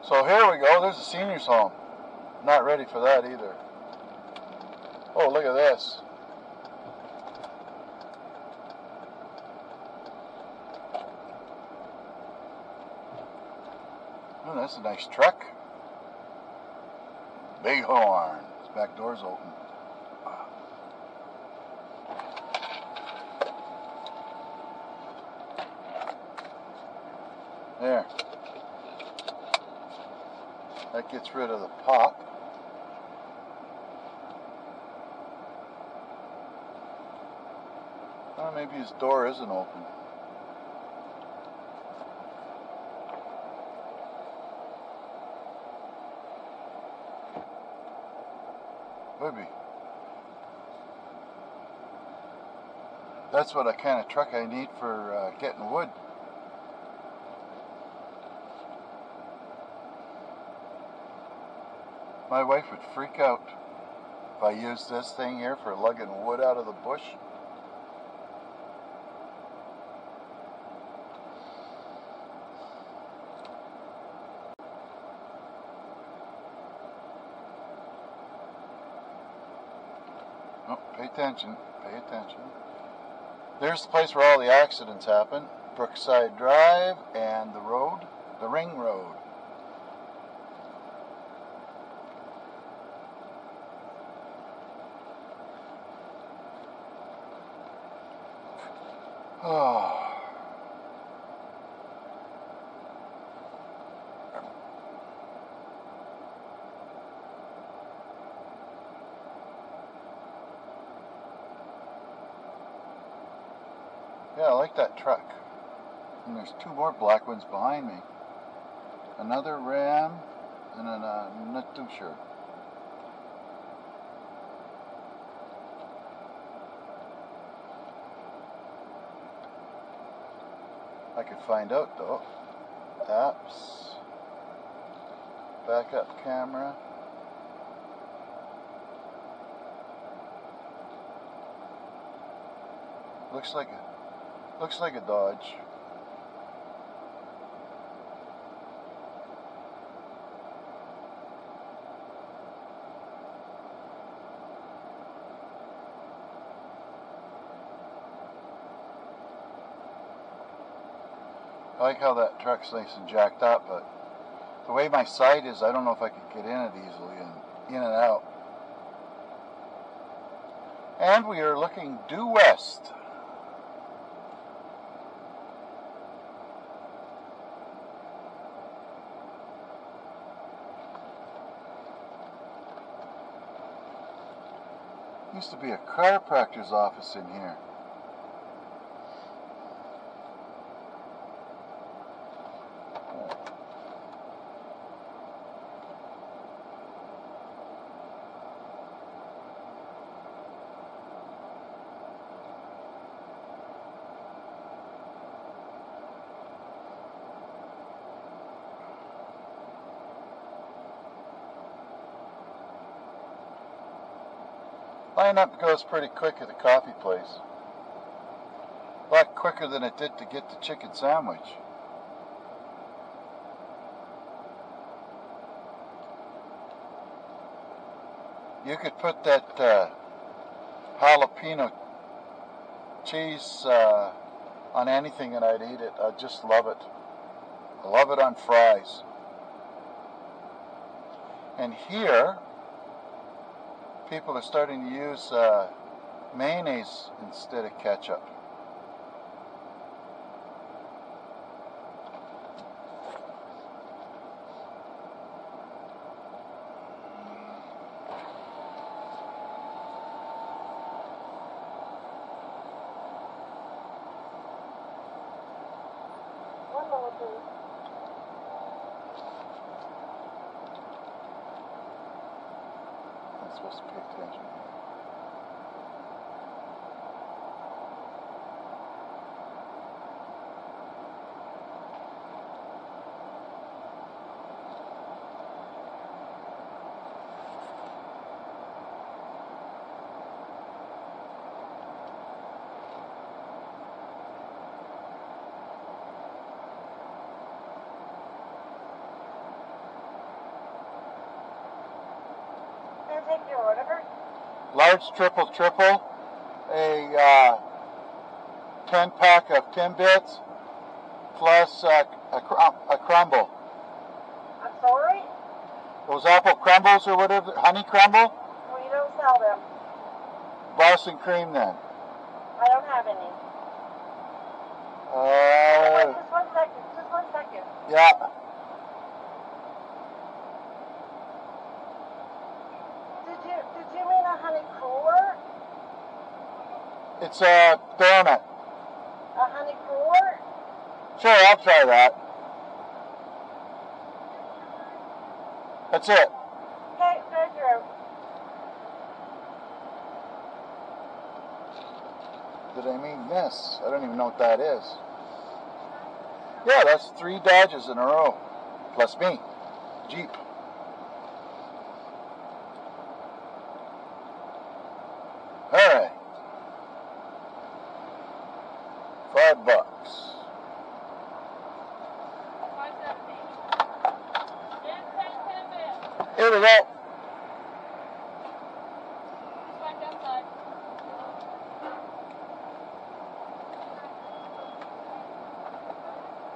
So here we go, there's a senior's home. Not ready for that either. Oh, look at this. Oh, that's a nice truck. Bighorn. His back door's open. There. That gets rid of the pop. Oh, maybe his door isn't open. Would be. That's what kind of truck I need for getting wood. My wife would freak out if I used this thing here for lugging wood out of the bush. Oh, pay attention, pay attention. There's the place where all the accidents happen. Brookside Drive and the road, the ring road. Oh. Yeah, I like that truck. And there's two more black ones behind me. Another Ram, and then I'm not too sure. I could find out though. Apps. Backup camera. Looks like a Dodge. I like how that truck's nice and jacked up, but the way my side is, I don't know if I could get in it easily and in and out. And we are looking due west. Used to be a chiropractor's office in here. Lineup goes pretty quick at the coffee place. A lot quicker than it did to get the chicken sandwich. You could put that jalapeno cheese on anything and I'd eat it. I just love it. I love it on fries. And here, people are starting to use mayonnaise instead of ketchup. I'm supposed to pay attention. Take your order. Large triple, a 10-pack of Timbits, plus a crumble. I'm sorry? Those apple crumbles or whatever, honey crumble? Well, you don't sell them. Boston cream then. I don't have any. Wait, just 1 second. Just 1 second. Yeah. Did you mean a honey cooler? It's a donut. A honey cooler? Sure, I'll try that. That's it. Okay, go through. Did I mean this? I don't even know what that is. Yeah, that's 3 Dodges in a row. Plus me. Jeep. Alright. $5. Here we go.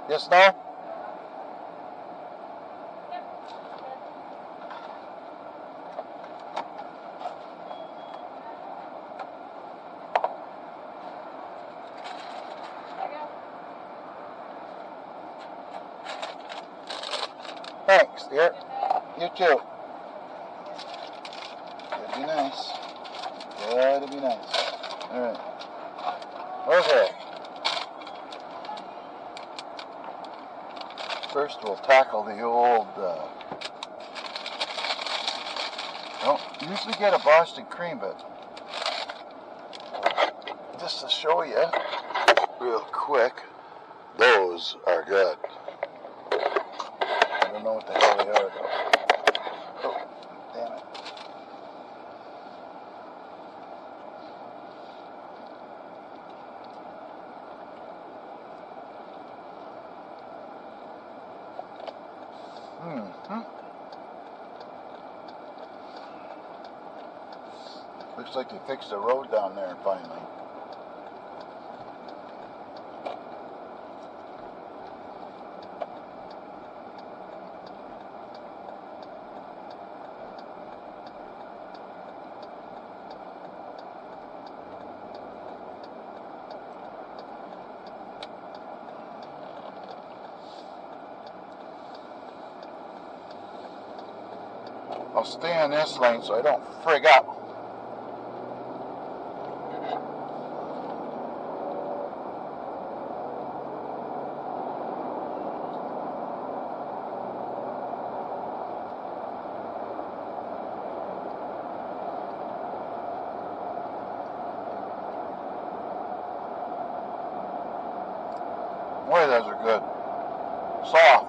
Yes, no? Thanks, dear. You too. That'd be nice. That'd be nice. Alright. Okay. First we'll tackle the old, I don't usually get a Boston cream, but just to show you real quick, those are good. I don't know what the hell they are though. Oh, damn it. Looks like they fixed the road down there finally. I'll stay in this lane so I don't frig up. Boy, those are good. Soft.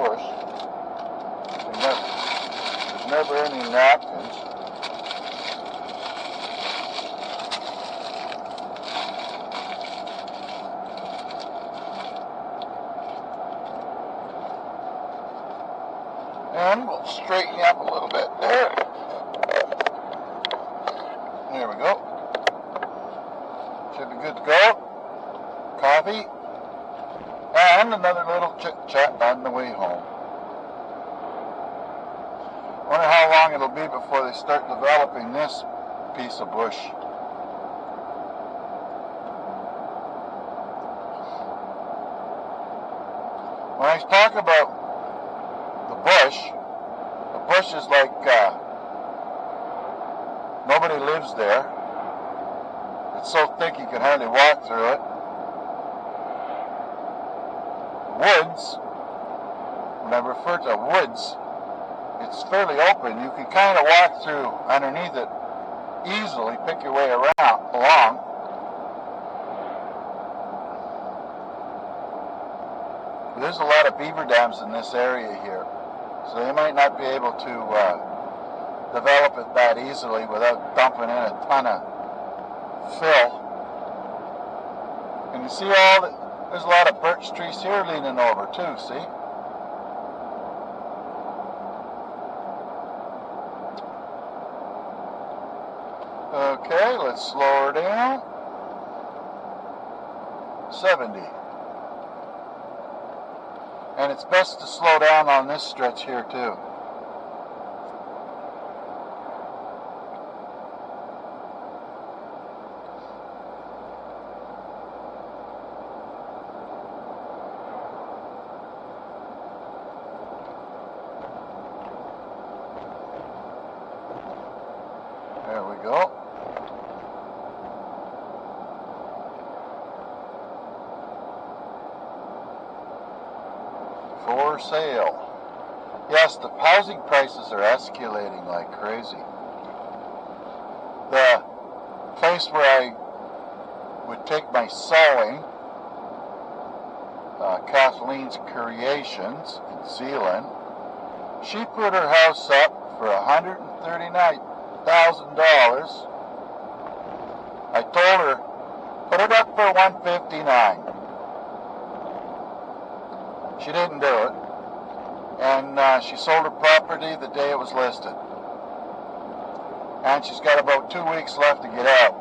bush. There's never any napkins. And we'll straighten you up a little bit there. There we go. Should be good to go. Coffee. And another little chit-chat on the way home. Wonder how long it'll be before they start developing this piece of bush. When I talk about the bush is like nobody lives there. It's so thick you can hardly walk through it. Woods, when I refer to woods, it's fairly open. You can kind of walk through underneath it easily, pick your way along. There's a lot of beaver dams in this area here, so they might not be able to develop it that easily without dumping in a ton of fill. And you see there's a lot of birch trees here leaning over too, see? Okay, let's slow her down. 70. And it's best to slow down on this stretch here too. There we go. For sale. Yes, the housing prices are escalating like crazy. The place where I would take my sewing, Kathleen's Creations in Zealand, she put her house up for $139,000. I told her, put it up for $159,000. She didn't do it, and she sold her property the day it was listed. And she's got about 2 weeks left to get out.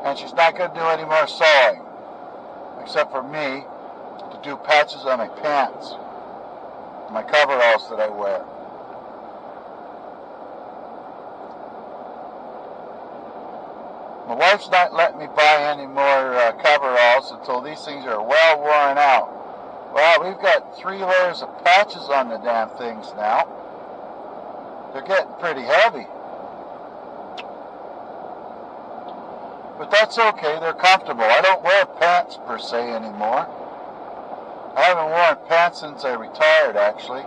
And she's not going to do any more sewing, except for me to do patches on my pants, my coveralls that I wear. My wife's not letting me buy any more coveralls until these things are well worn out. Well, we've got 3 layers of patches on the damn things now. They're getting pretty heavy. But that's okay, they're comfortable. I don't wear pants per se anymore. I haven't worn pants since I retired, actually.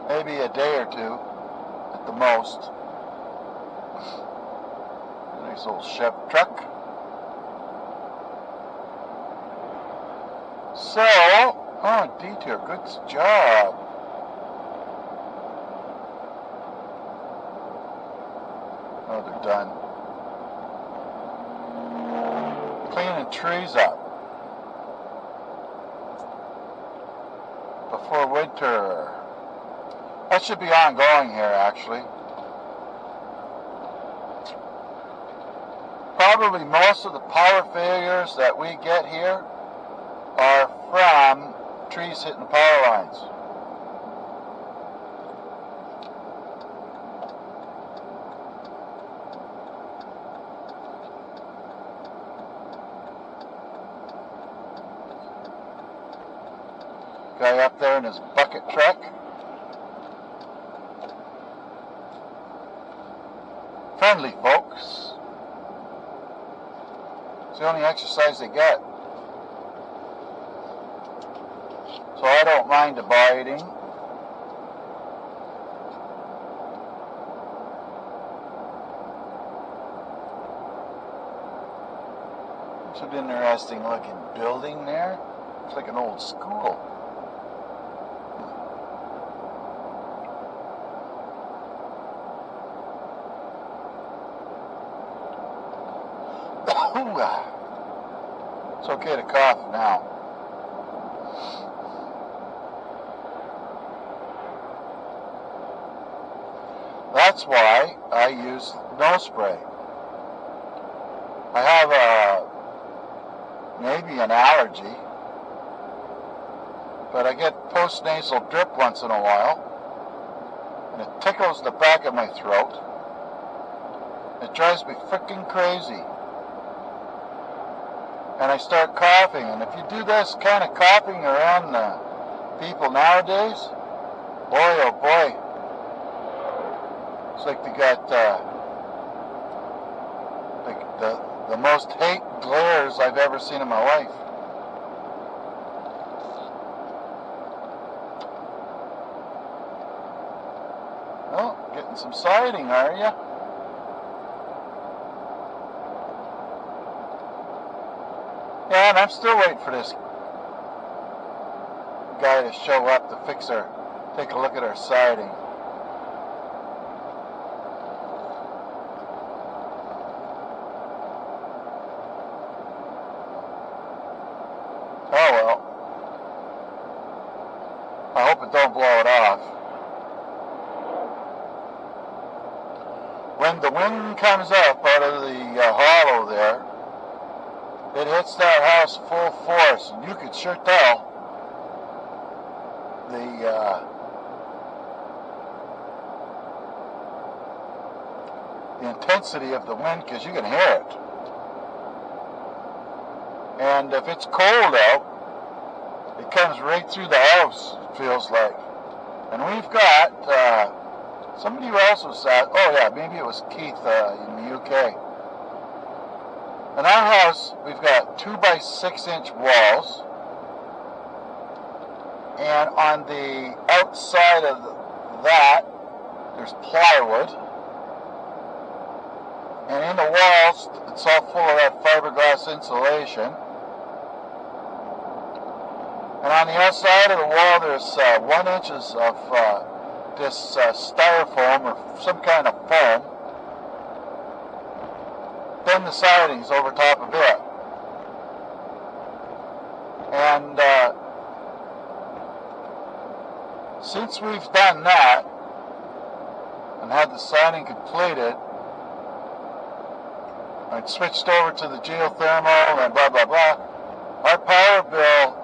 Maybe a day or two at the most. Nice old Chevy truck. So, detour, good job. Oh, they're done. Cleaning trees up before winter. That should be ongoing here, actually. Probably most of the power failures that we get here are from trees hitting the power lines. Guy up there in his bucket truck. Friendly folks. It's the only exercise they get. So I don't mind abiding. It's an interesting looking building there. It's like an old school. It's okay to cough now. That's why I use nose spray. I have maybe an allergy, but I get post-nasal drip once in a while, and it tickles the back of my throat. It drives me freaking crazy. And I start coughing, and if you do this kind of coughing around people nowadays, boy oh boy, it's like they got the most hate glares I've ever seen in my life. Well, getting some siding, are you? Yeah, and I'm still waiting for this guy to show up to take a look at our siding. Oh well. I hope it don't blow it off. When the wind comes up out of the hollow there, it hits that house full force, and you could sure tell the intensity of the wind, because you can hear it. And if it's cold out, it comes right through the house, it feels like. And we've got somebody else was oh yeah, maybe it was Keith in the UK. In our house, we've got 2x6-inch walls, and on the outside of that, there's plywood, and in the walls, it's all full of that fiberglass insulation. And on the outside of the wall, there's 1 inch of this styrofoam or some kind of foam. Then the siding's over top of it. And since we've done that and had the siding completed, I switched over to the geothermal and blah blah blah, our power bill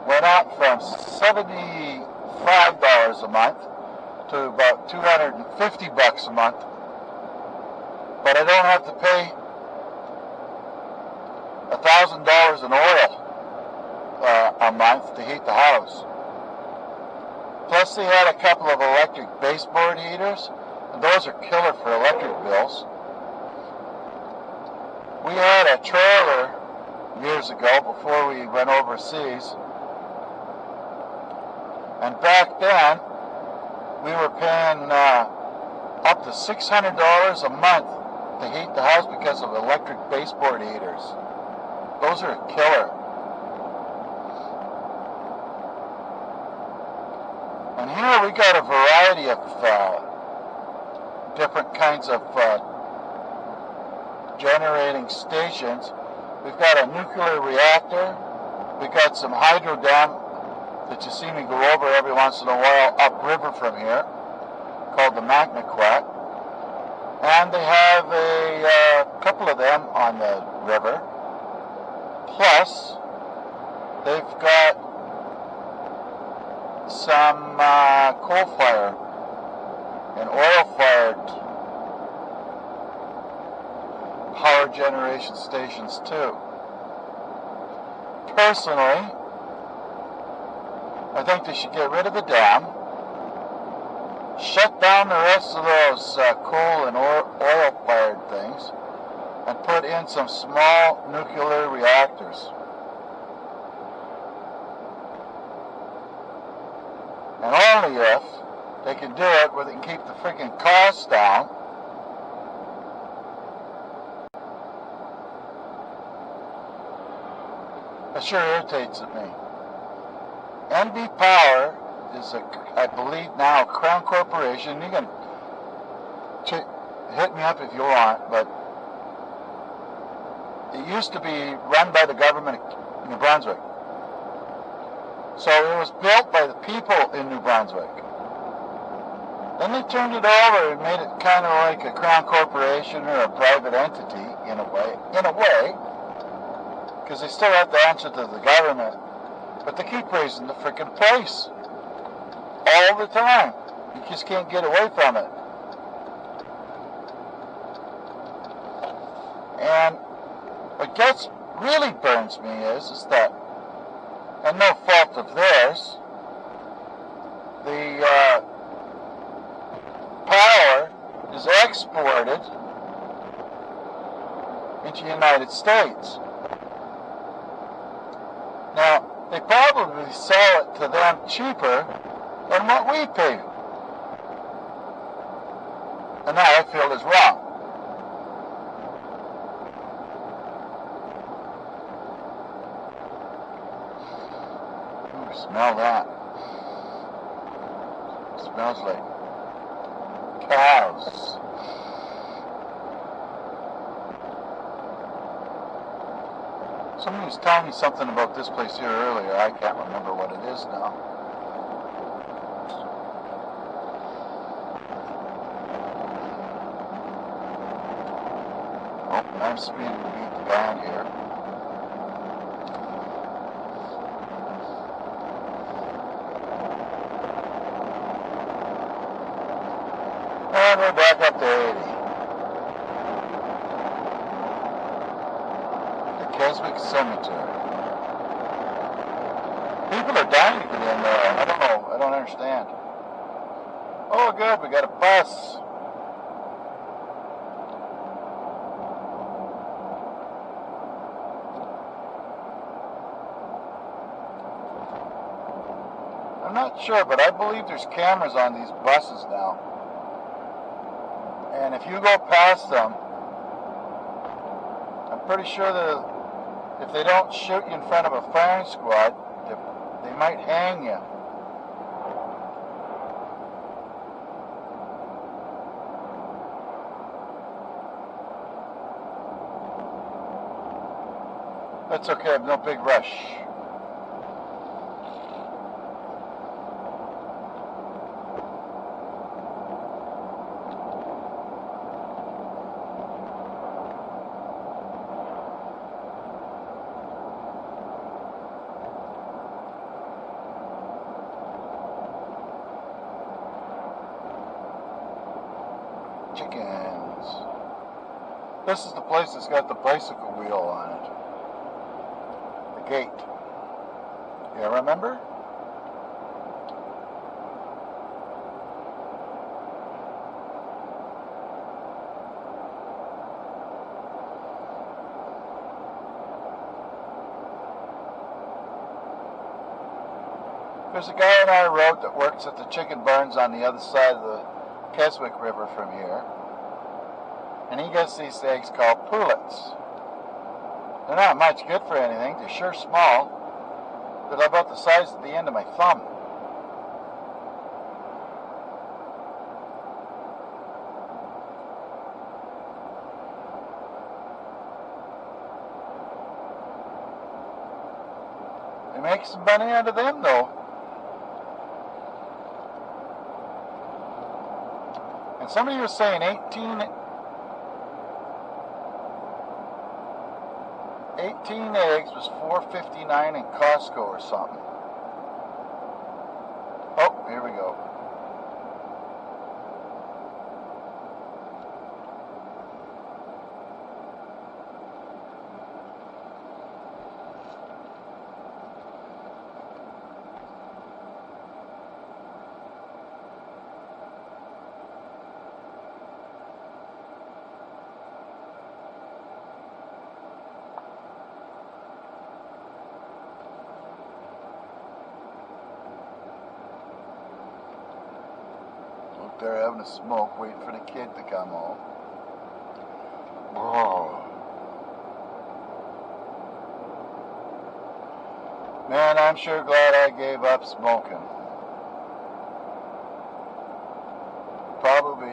went up from $75 a month to about $250 a month. But I don't have to pay $1,000 in oil a month to heat the house. Plus they had a couple of electric baseboard heaters, and those are killer for electric bills. We had a trailer years ago before we went overseas, and back then we were paying up to $600 a month to heat the house because of electric baseboard heaters. Those are killer. And here we got a variety of different kinds of generating stations. We've got a nuclear reactor. We've got some hydro dam that you see me go over every once in a while upriver from here, called the Magnaquat. And they have a couple of them on the river. Plus, they've got some coal-fired and oil-fired power generation stations too. Personally, I think they should get rid of the dam, shut down the rest of those coal and oil-fired things, and put in some small nuclear reactors. And only if they can do it where they can keep the freaking costs down. It sure irritates me. NB Power is I believe now, a Crown Corporation. You can hit me up if you want, but it used to be run by the government of New Brunswick. So it was built by the people in New Brunswick. Then they turned it over and made it kind of like a Crown Corporation or a private entity in a way, because they still have to answer to the government. But they keep raising the frickin' price all the time. You just can't get away from it. And what really burns me is that, and no fault of theirs, the power is exported into the United States. Now, they probably sell it to them cheaper than what we pay. And that I feel is wrong. Ooh, smell that. It smells like cows. Somebody was telling me something about this place here earlier. I can't remember what it is now. Oh, I'm speeding to beat the band here. And we're back up to 80. Brunswick Cemetery. People are dying to get in there. I don't know. I don't understand. Oh, good. We got a bus. I'm not sure, but I believe there's cameras on these buses now. And if you go past them, I'm pretty sure that if they don't shoot you in front of a firing squad, they might hang you. That's okay, I have no big rush. Chickens. This is the place that's got the bicycle wheel on it. The gate. You remember? There's a guy on our road that works at the chicken barns on the other side of the Keswick River from here, and he gets these eggs called pullets. They're not much good for anything. They're sure small. They're about the size of the end of my thumb. They make some money out of them, though. And somebody was saying 18 eggs was $4.59 in Costco or something. Oh, here we go. They're having a smoke, waiting for the kid to come home. Oh. Man, I'm sure glad I gave up smoking. Probably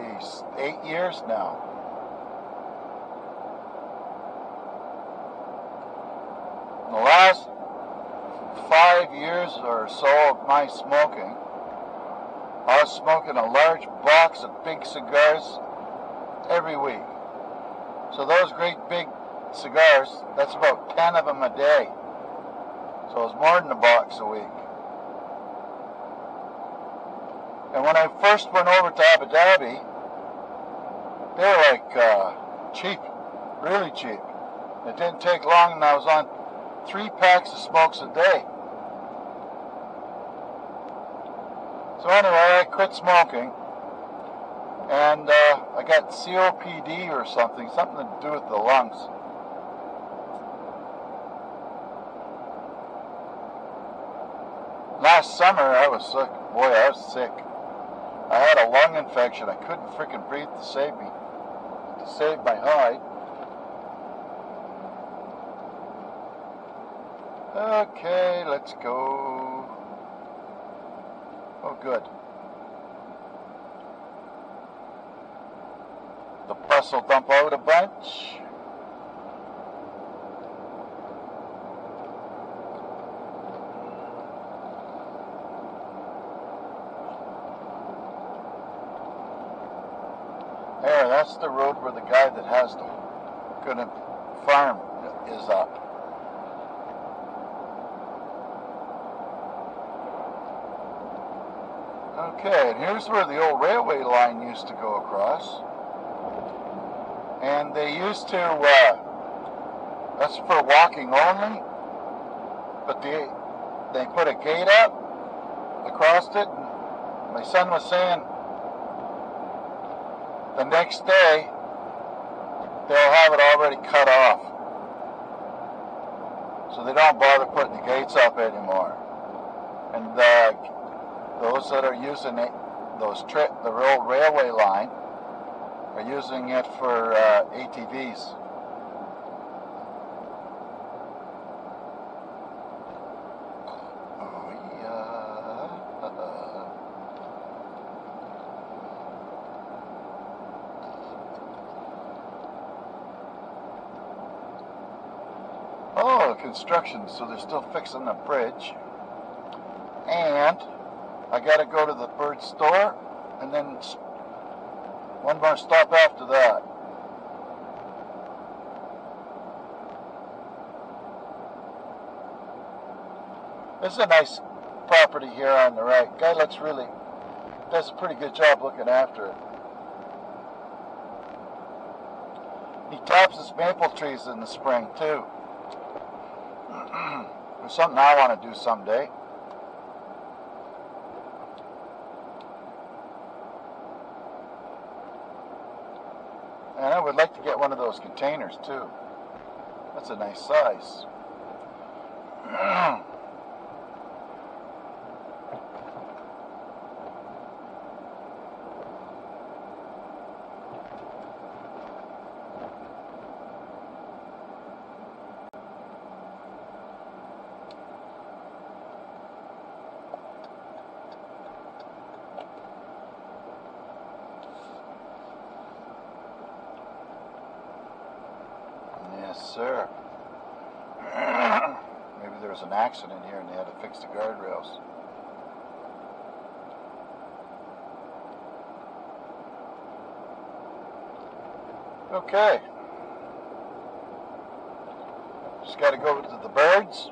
8 years now. In the last 5 years or so of my smoking, I was smoking a large box of big cigars every week. So those great big cigars, that's about 10 of them a day. So it was more than a box a week. And when I first went over to Abu Dhabi, they were like cheap, really cheap. It didn't take long and I was on 3 packs of smokes a day. So anyway, I quit smoking, and I got COPD or something to do with the lungs. Last summer I was sick. Boy, I was sick. I had a lung infection. I couldn't freaking breathe to save my hide. Okay, let's go. Oh, good. The bus will dump out a bunch. There, that's the road where the guy that has the good farm is up. Okay, and here's where the old railway line used to go across. And they used to, that's for walking only, but they put a gate up across it. And my son was saying the next day they'll have it already cut off. So they don't bother putting the gates up anymore. And those that are using it, the old railway line, are using it for ATVs. Oh yeah. Oh, construction, so they're still fixing the bridge. And I gotta go to the bird store, and then one more stop after that. This is a nice property here on the right. Guy does a pretty good job looking after it. He taps his maple trees in the spring too. There's something I want to do someday. And I would like to get one of those containers too. That's a nice size. Yes, sir. Maybe there was an accident here and they had to fix the guardrails. Okay. Just got to go to the birds.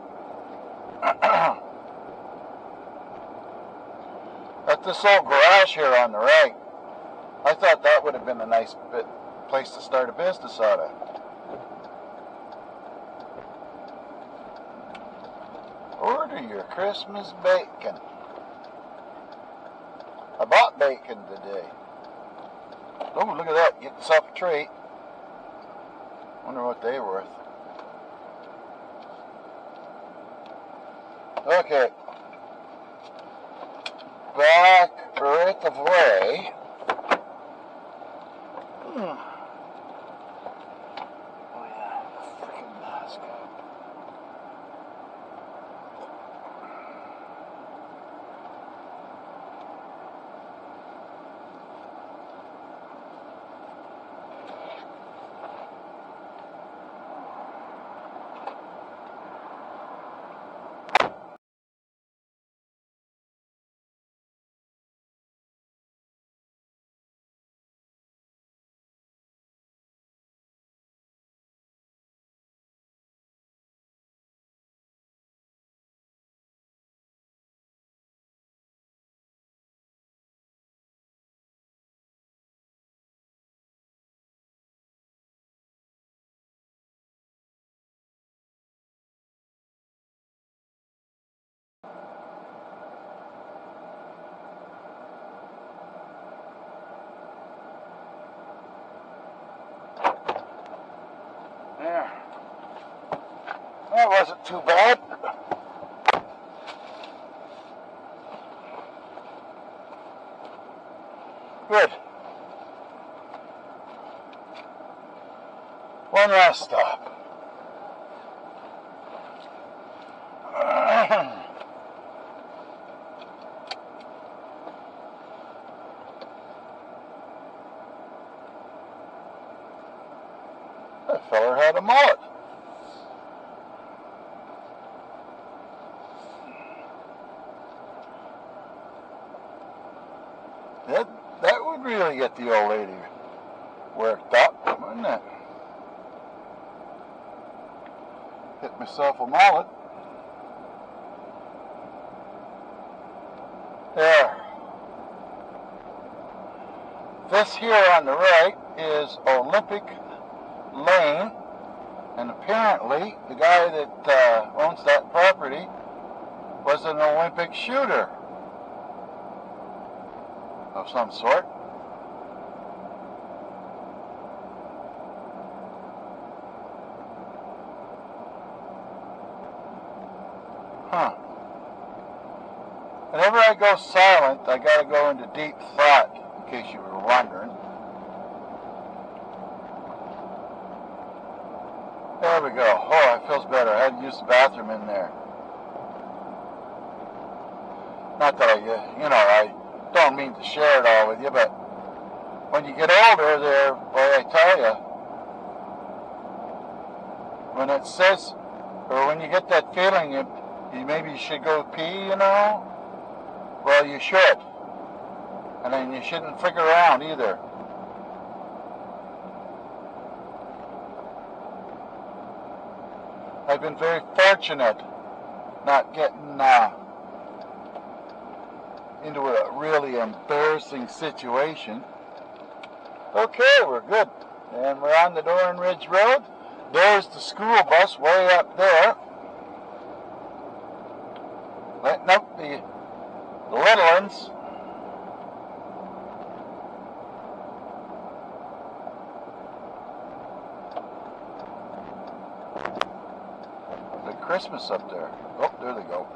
At this old garage here on the right, I thought that would have been a nice place to start a business out of. Order your Christmas bacon. I bought bacon today. Oh, look at that. Get yourself a treat. Wonder what they're worth. Okay. Back right of way. Oh yeah, freaking mask. That wasn't too bad. Good. One last stop. That feller had a mullet. That would really get the old lady worked up, wouldn't it? Hit myself a mullet. There. This here on the right is Olympic Lane, and apparently the guy that owns that property was an Olympic shooter of some sort. Huh. Whenever I go silent, I gotta go into deep thought, in case you were wondering. There we go. Oh, it feels better. I had to use the bathroom in there. Not that I don't mean to share it all with you, but when you get older there, boy, I tell you, when it says, or when you get that feeling maybe you should go pee, well, you should. And then you shouldn't figure around either. I've been very fortunate not getting into a really embarrassing situation. Okay, we're good. And we're on the Doran Ridge Road. There's the school bus way up there. Letting up the little ones. The Christmas up there. Oh, there they go.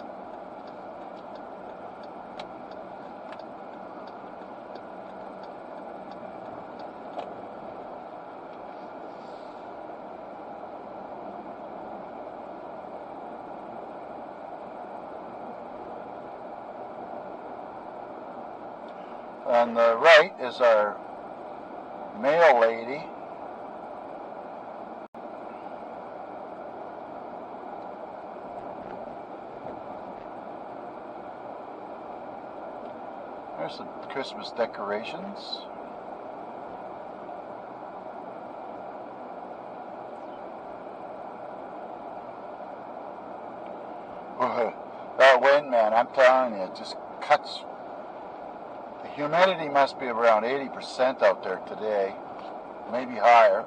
On the right is our mail lady. There's some Christmas decorations. That wind, man, I'm telling you, it just cuts. The humidity must be around 80% out there today, maybe higher.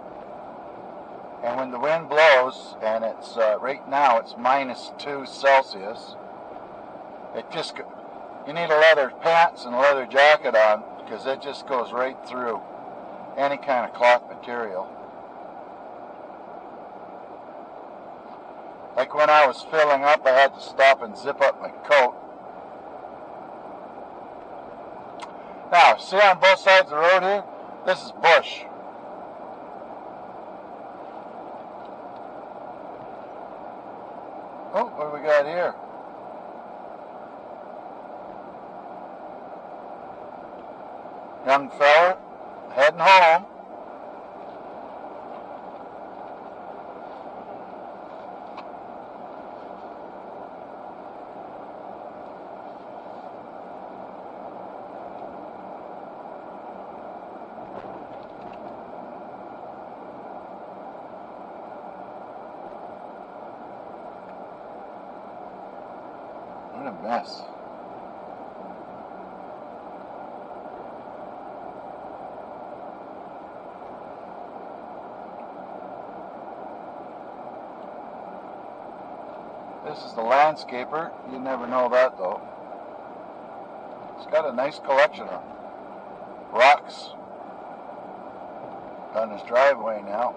And when the wind blows, and it's right now it's -2 Celsius, it just, you need a leather pants and a leather jacket on, because it just goes right through any kind of cloth material. Like when I was filling up, I had to stop and zip up my coat. Now, see on both sides of the road here? This is bush. Oh, what do we got here? Young fella heading home. What a mess. This is the landscaper. You never know that though. It's got a nice collection of rocks on his driveway now.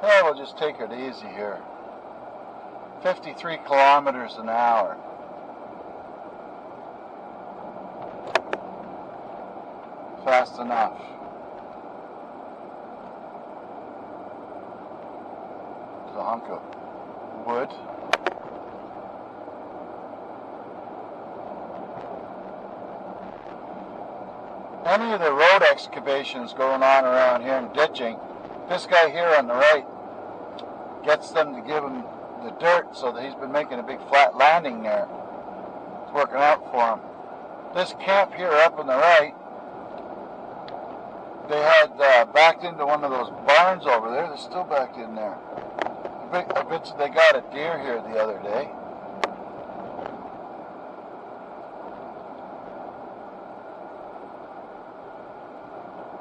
Yeah, we'll just take it easy here. 53 kilometers an hour. Fast enough. There's a hunk of wood. Any of the road excavations going on around here and ditching, this guy here on the right gets them to give him the dirt, so that he's been making a big flat landing there. It's working out for him. This camp here up on the right, they had backed into one of those barns over there. They're still backed in there. I bet you they got a deer here the other day.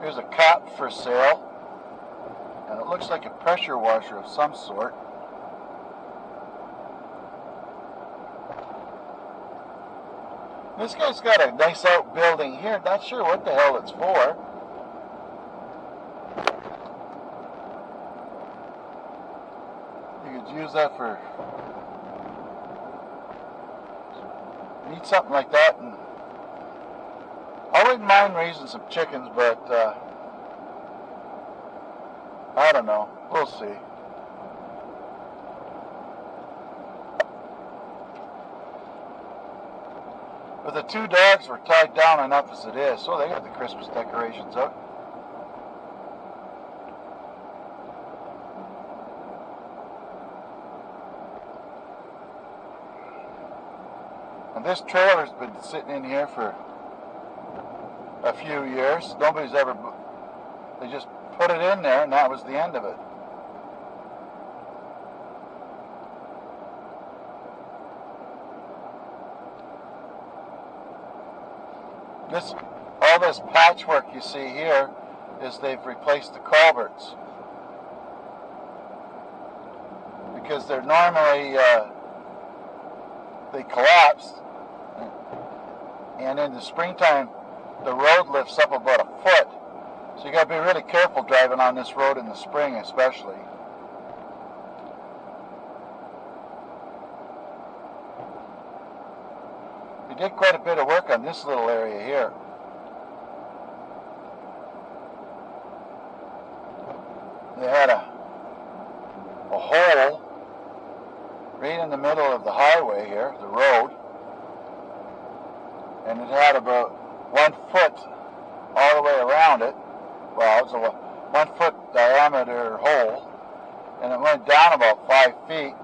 Here's a cot for sale, and it looks like a pressure washer of some sort. This guy's got a nice outbuilding here. Not sure what the hell it's for. You could use that for, need something like that, and I wouldn't mind raising some chickens, but I don't know. We'll see. But the two dogs were tied down enough as it is, so they got the Christmas decorations up. And this trailer's been sitting in here for a few years. Nobody's ever, they just put it in there and that was the end of it. All this patchwork you see here is they've replaced the culverts. Because they're normally, they collapsed, and in the springtime the road lifts up about a foot. So you got to be really careful driving on this road in the spring especially. We did quite a bit of work on this little area here. They had a hole right in the middle of the highway here, the road, and it had about 1 foot all the way around it. Well, it's a 1 foot diameter hole, and it went down about 5 feet.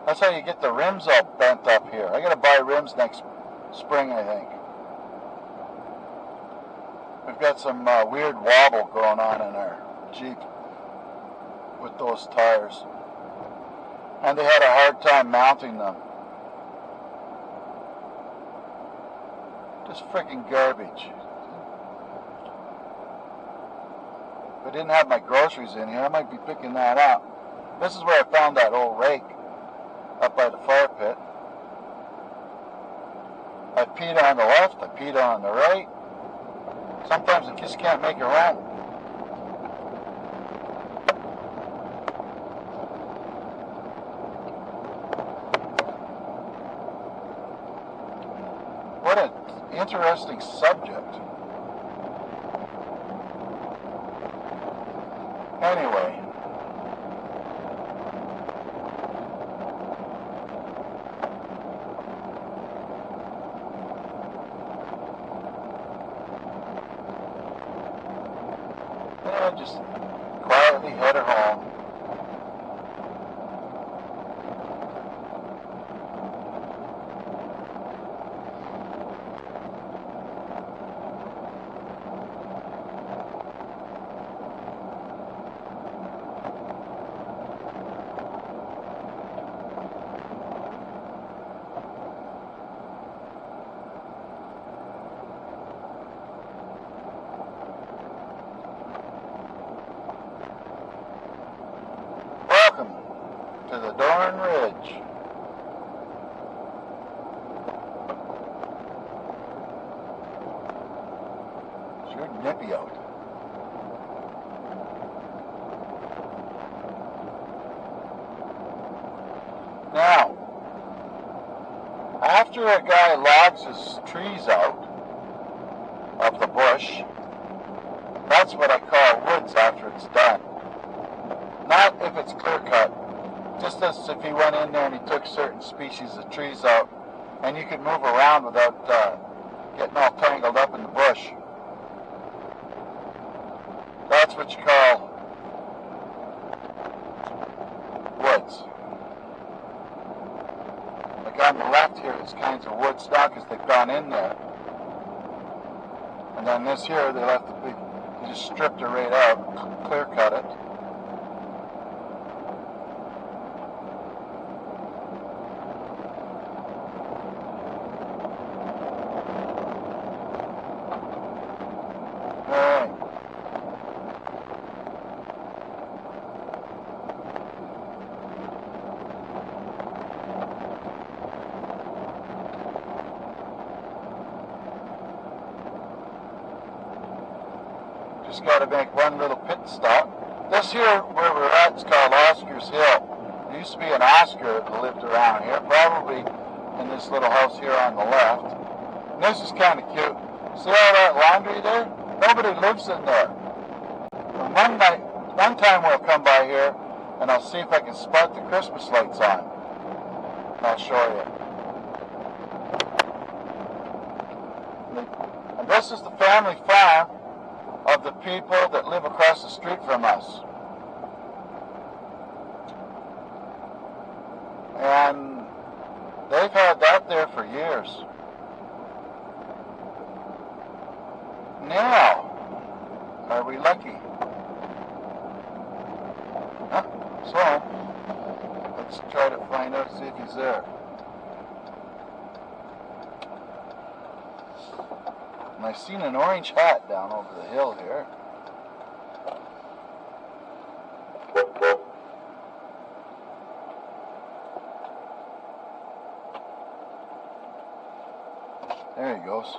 That's how you get the rims all bent up here. I gotta buy rims next spring, I think. We've got some weird wobble going on in our Jeep with those tires. And they had a hard time mounting them. Just freaking garbage. If I didn't have my groceries in here, I might be picking that up. This is where I found that old rake up by the fire pit. I peed on the left, I peed on the right. Sometimes I just can't make it right. What an interesting subject. Anyway. Just quietly head her home. Welcome to the Dorn Ridge. It's sure nippy out. after a guy logs his trees out of the bush, that's what I call woods after it's done. Not if it's clear cut. Just as if he went in there and he took certain species of trees out, and you could move around without getting all tangled up in the bush. That's what you call woods. Like on the left here, there's kinds of wood stock as they've gone in there. And then this here, they left the big, they just stripped it right out, clear cut it. Just got to make one little pit stop. This here, where we're at, is called Oscar's Hill. There used to be an Oscar that lived around here, probably in this little house here on the left. And this is kind of cute. See all that laundry there? Nobody lives in there. And one time we'll come by here, and I'll see if I can spot the Christmas lights on. And I'll show you. And this is the family farm of the people that live across the street from us. And they've had that there for years. Now, are we lucky? Huh? So, let's try to find out, see if he's there. And I've seen an orange hat down over the hill here. There he goes.